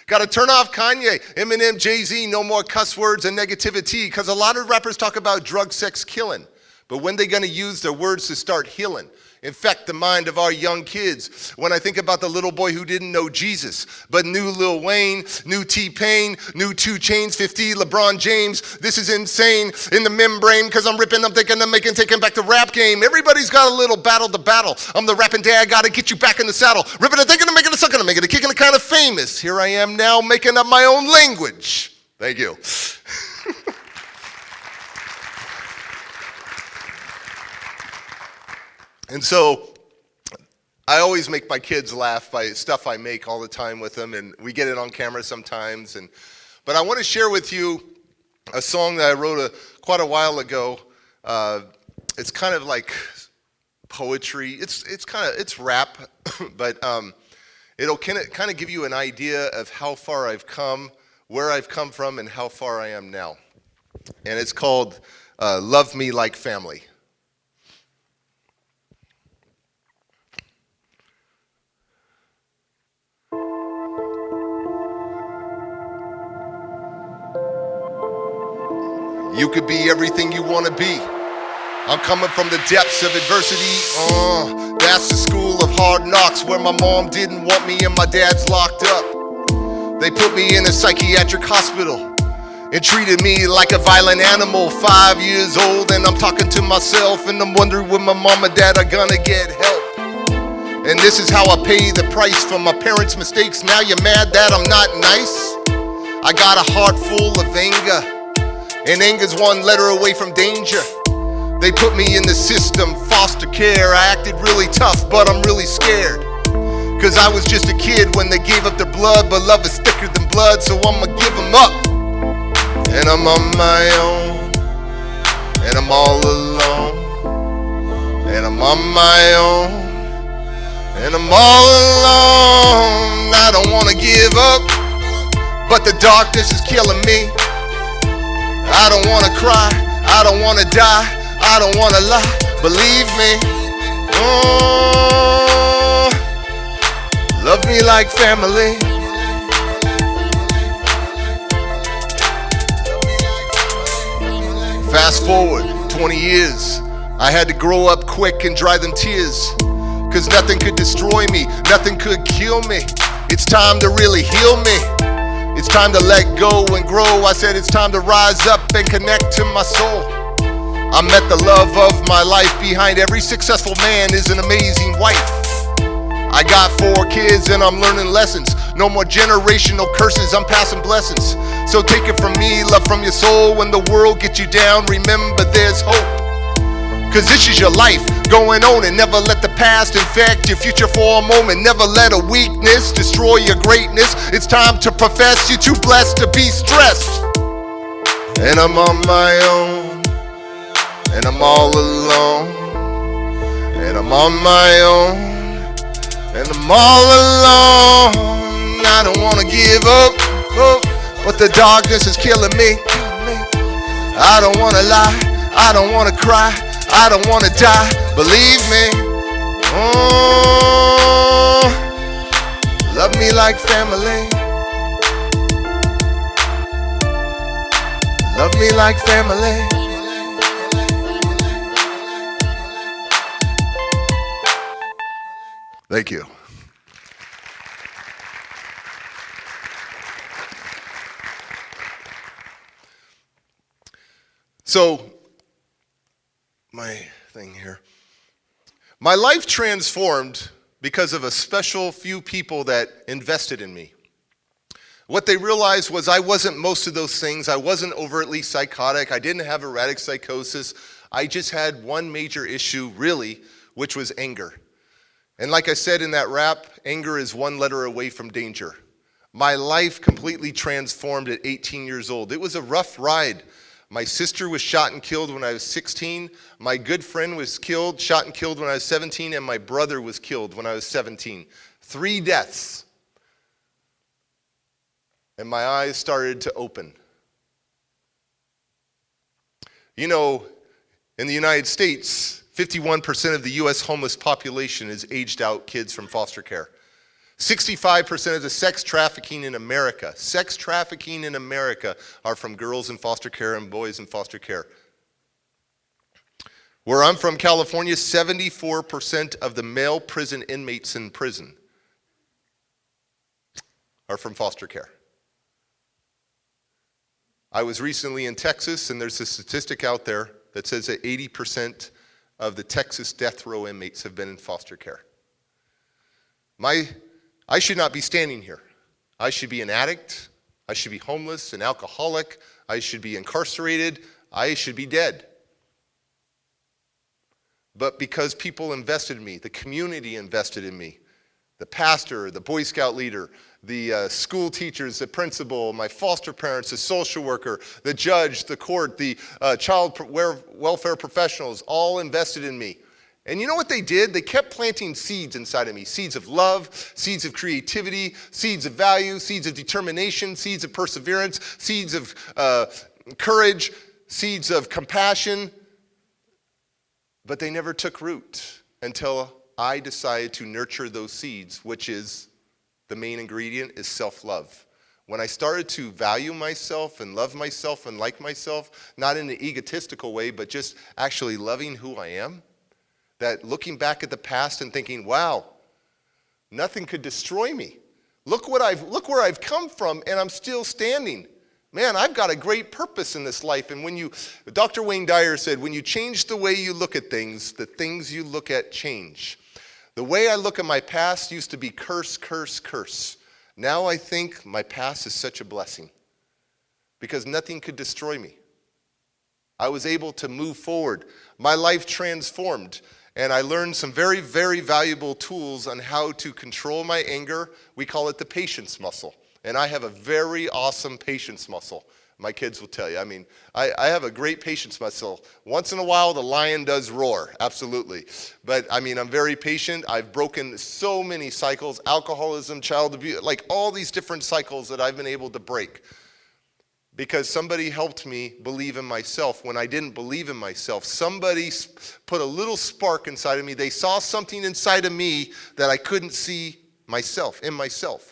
Got to turn off Kanye, Eminem, Jay-Z. No more cuss words and negativity. Because a lot of rappers talk about drug, sex, killing. But when they going to use their words to start healing, infect the mind of our young kids? When I think about the little boy who didn't know Jesus, but knew Lil Wayne, knew T-Pain, knew 2 Chainz, 50, LeBron James. This is insane in the membrane, because I'm ripping, I'm thinking, I'm making, taking back the rap game. Everybody's got a little battle to battle. I'm the rapping dad, gotta get you back in the saddle. Ripping and thinking, I'm making a sucking, I'm making a kicking, kind of famous. Here I am now making up my own language. Thank you. And so I always make my kids laugh by stuff I make all the time with them, and we get it on camera sometimes. But I want to share with you a song that I wrote quite a while ago. It's kind of like poetry. It's rap, but it'll kind of give you an idea of how far I've come, where I've come from, and how far I am now. And it's called "Love Me Like Family." You could be everything you want to be. I'm coming from the depths of adversity. That's the school of hard knocks, where my mom didn't want me and my dad's locked up. They put me in a psychiatric hospital and treated me like a violent animal. 5 years old and I'm talking to myself, and I'm wondering when my mom and dad are gonna get help. And this is how I pay the price for my parents' mistakes. Now you're mad that I'm not nice? I got a heart full of anger, and anger's one letter away from danger. They put me in the system, foster care. I acted really tough, but I'm really scared, 'cause I was just a kid when they gave up their blood. But love is thicker than blood, so I'ma give them up. And I'm on my own, and I'm all alone. And I'm on my own, and I'm all alone. I don't wanna give up, but the darkness is killing me. I don't wanna cry, I don't wanna die, I don't wanna lie, believe me. Love me like family. Fast forward 20 years, I had to grow up quick and dry them tears, 'cause nothing could destroy me, nothing could kill me. It's time to really heal me. It's time to let go and grow. I said it's time to rise up and connect to my soul. I met the love of my life. Behind every successful man is an amazing wife. I got 4 kids and I'm learning lessons. No more generational curses, I'm passing blessings. So take it from me, love from your soul. When the world gets you down, remember there's hope. 'Cause this is your life, going on, and never let the past infect your future for a moment. Never let a weakness destroy your greatness. It's time to profess you're too blessed to be stressed. And I'm on my own, and I'm all alone. And I'm on my own, and I'm all alone. I don't wanna give up, but the darkness is killing me. I don't wanna lie, I don't wanna cry, I don't wanna die, believe me. Love me like family. Love me like family. Thank you. So, my thing here. My life transformed because of a special few people that invested in me. What they realized was I wasn't most of those things. I wasn't overtly psychotic. I didn't have erratic psychosis. I just had one major issue, really, which was anger. And like I said in that rap, anger is one letter away from danger. My life completely transformed at 18 years old. It was a rough ride. My sister was shot and killed when I was 16. My good friend was killed, shot and killed when I was 17, and my brother was killed when I was 17. 3 deaths. And my eyes started to open. You know, in the United States, 51% of the U.S. homeless population is aged out kids from foster care. 65% of the sex trafficking in America are from girls in foster care and boys in foster care. Where I'm from, California, 74% of the male prison inmates in prison are from foster care. I was recently in Texas, and there's a statistic out there that says that 80% of the Texas death row inmates have been in foster care. I should not be standing here. I should be an addict. I should be homeless, an alcoholic. I should be incarcerated. I should be dead. But because people invested in me, the community invested in me, the pastor, the Boy Scout leader, the school teachers, the principal, my foster parents, the social worker, the judge, the court, the child welfare professionals, all invested in me. And you know what they did? They kept planting seeds inside of me. Seeds of love, seeds of creativity, seeds of value, seeds of determination, seeds of perseverance, seeds of courage, seeds of compassion. But they never took root until I decided to nurture those seeds, which is the main ingredient is self-love. When I started to value myself and love myself and like myself, not in an egotistical way, but just actually loving who I am, that looking back at the past and thinking, wow, nothing could destroy me. Look where I've come from, and I'm still standing. Man, I've got a great purpose in this life. And Dr. Wayne Dyer said, when you change the way you look at things, the things you look at change. The way I look at my past used to be curse, curse, curse. Now I think my past is such a blessing because nothing could destroy me. I was able to move forward. My life transformed, and I learned some very, very valuable tools on how to control my anger. We call it the patience muscle. And I have a very awesome patience muscle. My kids will tell you. I mean, I have a great patience muscle. Once in a while, the lion does roar, absolutely. But I mean, I'm very patient. I've broken so many cycles, alcoholism, child abuse, like all these different cycles that I've been able to break. Because somebody helped me believe in myself when I didn't believe in myself. Somebody put a little spark inside of me. They saw something inside of me that I couldn't see in myself.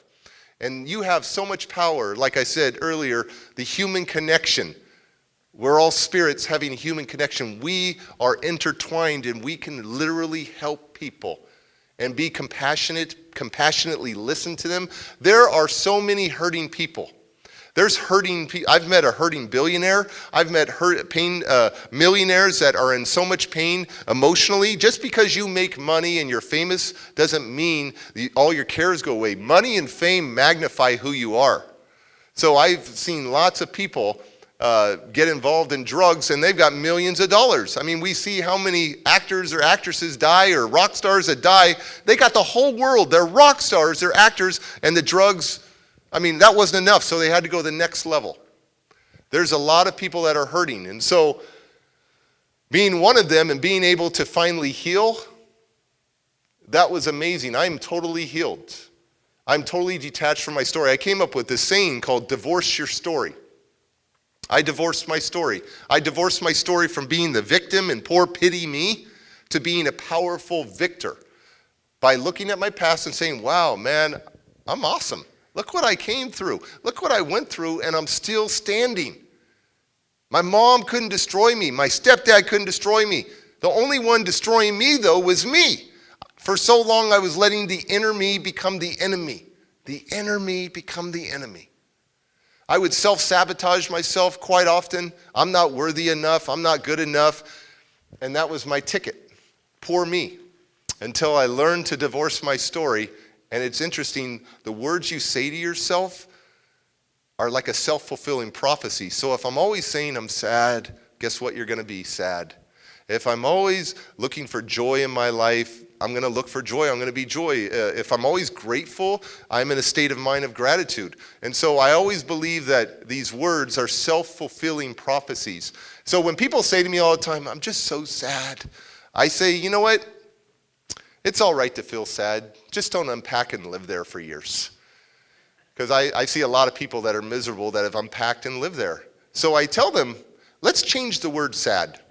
And you have so much power, like I said earlier, the human connection. We're all spirits having a human connection. We are intertwined, and we can literally help people and be compassionately listen to them. There are so many hurting people. There's hurting people. I've met a hurting billionaire. I've met millionaires that are in so much pain emotionally. Just because you make money and you're famous doesn't mean all your cares go away. Money and fame magnify who you are. So I've seen lots of people get involved in drugs, and they've got millions of dollars. I mean, we see how many actors or actresses die, or rock stars that die. They got the whole world. They're rock stars, they're actors, and the drugs, I mean, that wasn't enough, so they had to go to the next level. There's a lot of people that are hurting, and so being one of them and being able to finally heal, that was amazing. I'm totally healed. I'm totally detached from my story. I came up with this saying called divorce your story. I divorced my story. I divorced my story from being the victim and poor pity me to being a powerful victor by looking at my past and saying, wow, man, I'm awesome. Look what I came through. Look what I went through, and I'm still standing. My mom couldn't destroy me. My stepdad couldn't destroy me. The only one destroying me, though, was me. For so long, I was letting the inner me become the enemy. The inner me become the enemy. I would self-sabotage myself quite often. I'm not worthy enough. I'm not good enough. And that was my ticket. Poor me. Until I learned to divorce my story. And it's interesting, the words you say to yourself are like a self-fulfilling prophecy. So if I'm always saying I'm sad, guess what? You're going to be sad. If I'm always looking for joy in my life, I'm going to look for joy. I'm going to be joy. If I'm always grateful, I'm in a state of mind of gratitude. And so I always believe that these words are self-fulfilling prophecies. So when people say to me all the time, I'm just so sad, I say, you know what? It's all right to feel sad. Just don't unpack and live there for years. Because I see a lot of people that are miserable that have unpacked and lived there. So I tell them, let's change the word sad.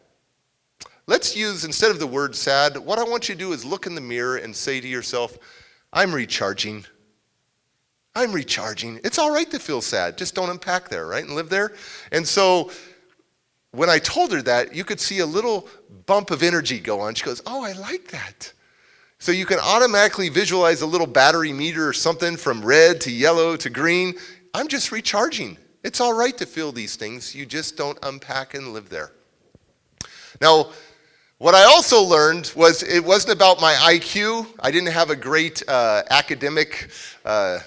Let's use, instead of the word sad, what I want you to do is look in the mirror and say to yourself, I'm recharging. I'm recharging. It's all right to feel sad. Just don't unpack there, right? And live there. And so when I told her that, you could see a little bump of energy go on. She goes, oh, I like that. So you can automatically visualize a little battery meter or something from red to yellow to green. I'm just recharging. It's all right to feel these things. You just don't unpack and live there. Now, what I also learned was it wasn't about my IQ. I didn't have a great academic, I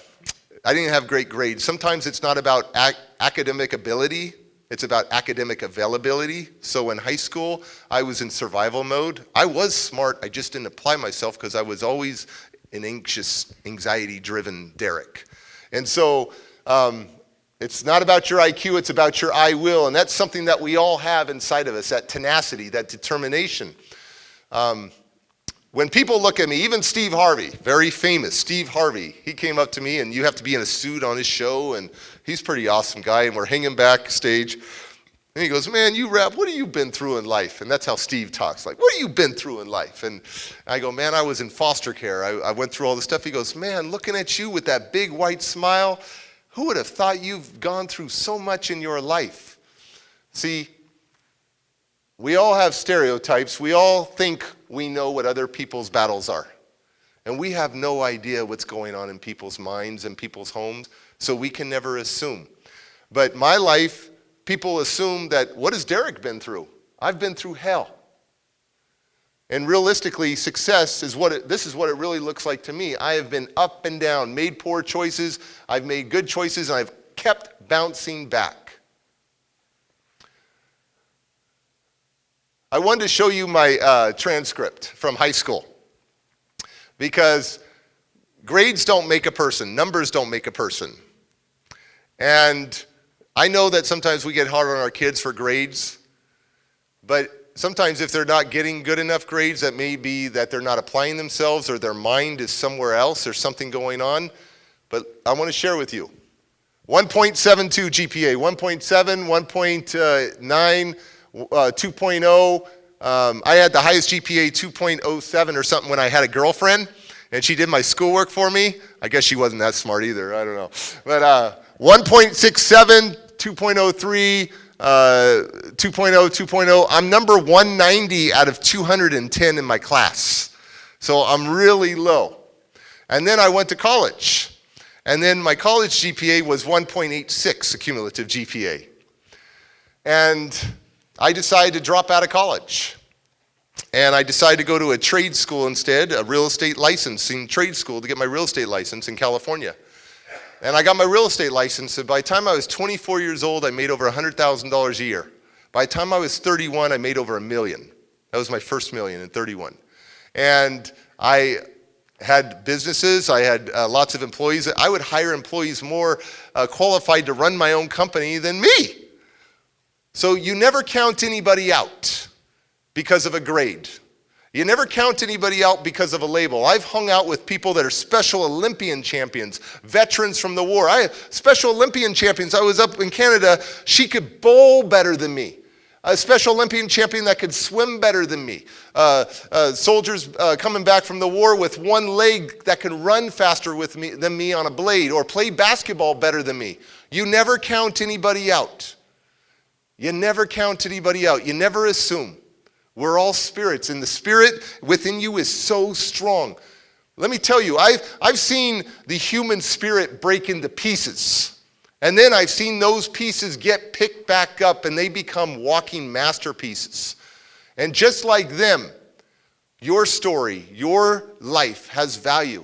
didn't have great grades. Sometimes it's not about academic ability. It's about academic availability. So in high school, I was in survival mode. I was smart. I just didn't apply myself because I was always an anxious, anxiety-driven Derek. And so it's not about your IQ, it's about your I will. And that's something that we all have inside of us, that tenacity, that determination. When people look at me, even Steve Harvey, very famous, Steve Harvey, he came up to me, and you have to be in a suit on his show, and he's a pretty awesome guy, and we're hanging backstage. And he goes, man, you rap, what have you been through in life? And that's how Steve talks, like, what have you been through in life? And I go, man, I was in foster care. I went through all this stuff. He goes, man, looking at you with that big white smile, who would have thought you've gone through so much in your life? See, we all have stereotypes. We all think we know what other people's battles are. And we have no idea what's going on in people's minds and people's homes, so we can never assume. But my life, people assume that, what has Derek been through? I've been through hell. And realistically, success is this is what it really looks like to me. I have been up and down, made poor choices, I've made good choices, and I've kept bouncing back. I wanted to show you my transcript from high school, because grades don't make a person, numbers don't make a person. And I know that sometimes we get hard on our kids for grades, but sometimes if they're not getting good enough grades, that may be that they're not applying themselves or their mind is somewhere else, there's something going on. But I want to share with you. 1.72 GPA, 1.7, 1.9, 2.0. I had the highest GPA, 2.07 or something, when I had a girlfriend, and she did my schoolwork for me. I guess she wasn't that smart either, I don't know. But 1.67, 2.03, 2.0, 2.0. I'm number 190 out of 210 in my class. So I'm really low. And then I went to college. And then my college GPA was 1.86, a cumulative GPA. And I decided to drop out of college. And I decided to go to a trade school instead, a real estate licensing trade school, to get my real estate license in California. And I got my real estate license, and by the time I was 24 years old, I made over $100,000 a year. By the time I was 31, I made over $1 million. That was my first million in 31. And I had businesses, I had lots of employees. I would hire employees more qualified to run my own company than me. So you never count anybody out because of a grade. You never count anybody out because of a label. I've hung out with people that are Special Olympian champions, veterans from the war. I have Special Olympian champions. I was up in Canada. She could bowl better than me. A Special Olympian champion that could swim better than me. Soldiers coming back from the war with one leg that can run faster than me on a blade, or play basketball better than me. You never count anybody out. You never count anybody out. You never assume. We're all spirits, and the spirit within you is so strong. Let me tell you, I've seen the human spirit break into pieces. And then I've seen those pieces get picked back up, and they become walking masterpieces. And just like them, your story, your life has value.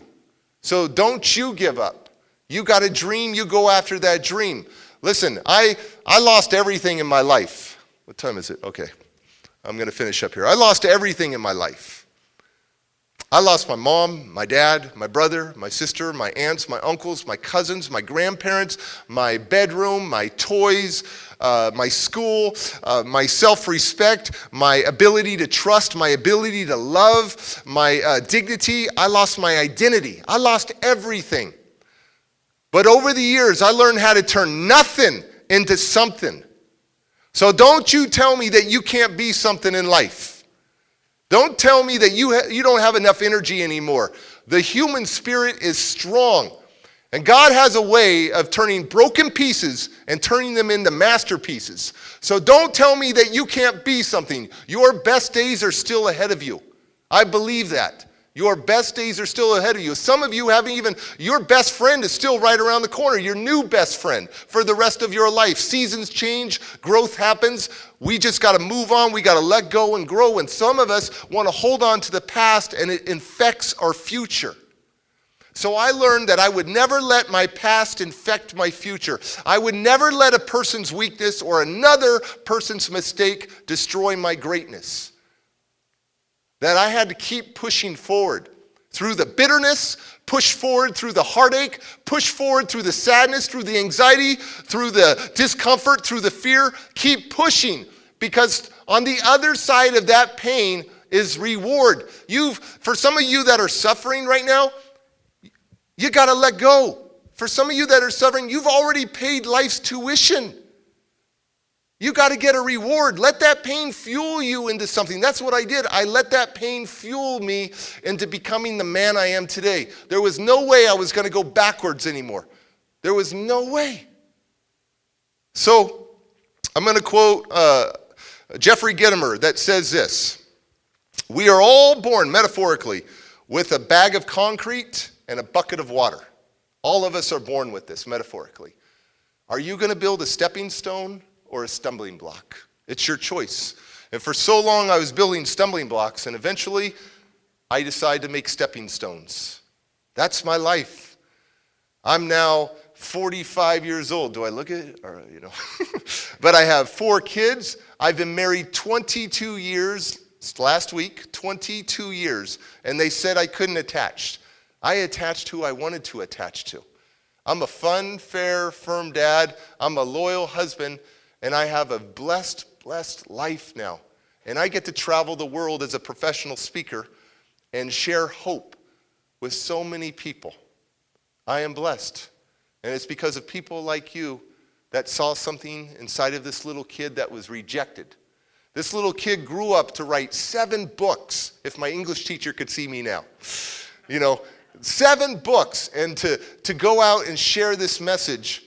So don't you give up. You got a dream, you go after that dream. Listen, I lost everything in my life. What time is it? Okay. I'm going to finish up here. I lost everything in my life. I lost my mom, my dad, my brother, my sister, my aunts, my uncles, my cousins, my grandparents, my bedroom, my toys, my school, my self-respect, my ability to trust, my ability to love, my dignity. I lost my identity. I lost everything. But over the years, I learned how to turn nothing into something. So don't you tell me that you can't be something in life. Don't tell me that you don't have enough energy anymore. The human spirit is strong. And God has a way of turning broken pieces and turning them into masterpieces. So don't tell me that you can't be something. Your best days are still ahead of you. I believe that. Your best days are still ahead of you. Some of you haven't even, your best friend is still right around the corner, your new best friend for the rest of your life. Seasons change, growth happens. We just got to move on. We got to let go and grow. And some of us want to hold on to the past, and it infects our future. So I learned that I would never let my past infect my future. I would never let a person's weakness or another person's mistake destroy my greatness. That I had to keep pushing forward through the bitterness, push forward through the heartache, push forward through the sadness, through the anxiety, through the discomfort, through the fear. Keep pushing, because on the other side of that pain is reward. For some of you that are suffering right now, you got to let go. For some of you that are suffering, you've already paid life's tuition. You got to get a reward. Let that pain fuel you into something. That's what I did. I let that pain fuel me into becoming the man I am today. There was no way I was going to go backwards anymore. There was no way. So I'm going to quote Jeffrey Gitomer that says this: "We are all born, metaphorically, with a bag of concrete and a bucket of water." All of us are born with this, metaphorically. Are you going to build a stepping stone or a stumbling block? It's your choice. And for so long I was building stumbling blocks, and eventually I decided to make stepping stones. That's my life. I'm now 45 years old. Do I look it? Or, But I have 4 kids. I've been married 22 years. Last week, 22 years. And they said I couldn't attach. I attached who I wanted to attach to. I'm a fun, fair, firm dad. I'm a loyal husband. And I have a blessed life now. And I get to travel the world as a professional speaker and share hope with so many people. I am blessed. And it's because of people like you that saw something inside of this little kid that was rejected. This little kid grew up to write 7 books, if my English teacher could see me now. 7 books, and to go out and share this message.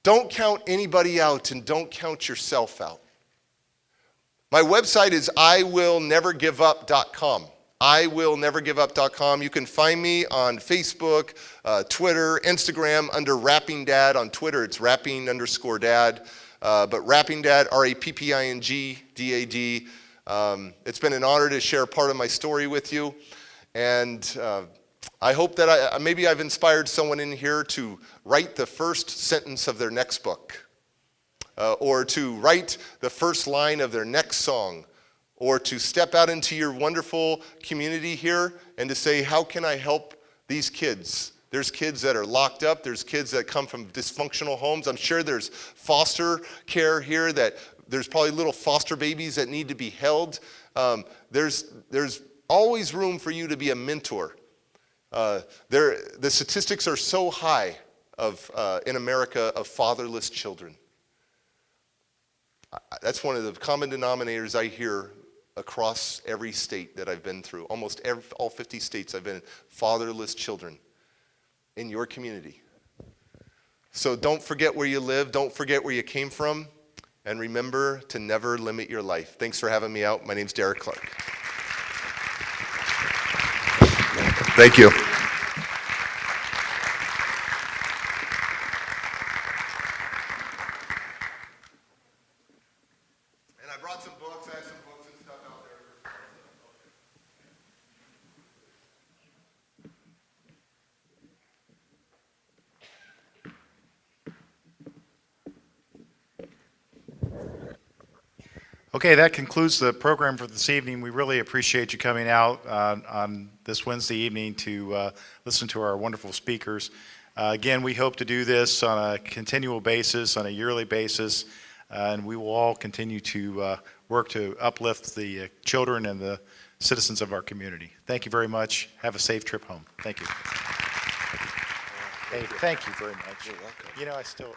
Don't count anybody out, and don't count yourself out. My website is iwillnevergiveup.com. iwillnevergiveup.com. You can find me on Facebook, Twitter, Instagram under Rapping Dad. On Twitter, it's rapping_dad. But Rapping Dad, RAPPINGDAD. It's been an honor to share part of my story with you. And I hope that maybe I've inspired someone in here to write the first sentence of their next book, or to write the first line of their next song, or to step out into your wonderful community here and to say, how can I help these kids? There's kids that are locked up. There's kids that come from dysfunctional homes. I'm sure there's foster care here, that there's probably little foster babies that need to be held. There's always room for you to be a mentor. The statistics are so high in America of fatherless children. That's one of the common denominators I hear across every state that I've been through. Almost all 50 states I've been in. Fatherless children in your community. So don't forget where you live. Don't forget where you came from. And remember to never limit your life. Thanks for having me out. My name's Derek Clark. Thank you. And I brought some books. I have some books and stuff out there. Okay, that concludes the program for this evening. We really appreciate you coming out on this Wednesday evening to listen to our wonderful speakers. Again, we hope to do this on a continual basis, on a yearly basis, and we will all continue to work to uplift the children and the citizens of our community. Thank you very much. Have a safe trip home. Thank you. Hey, thank you very much. You're welcome. I still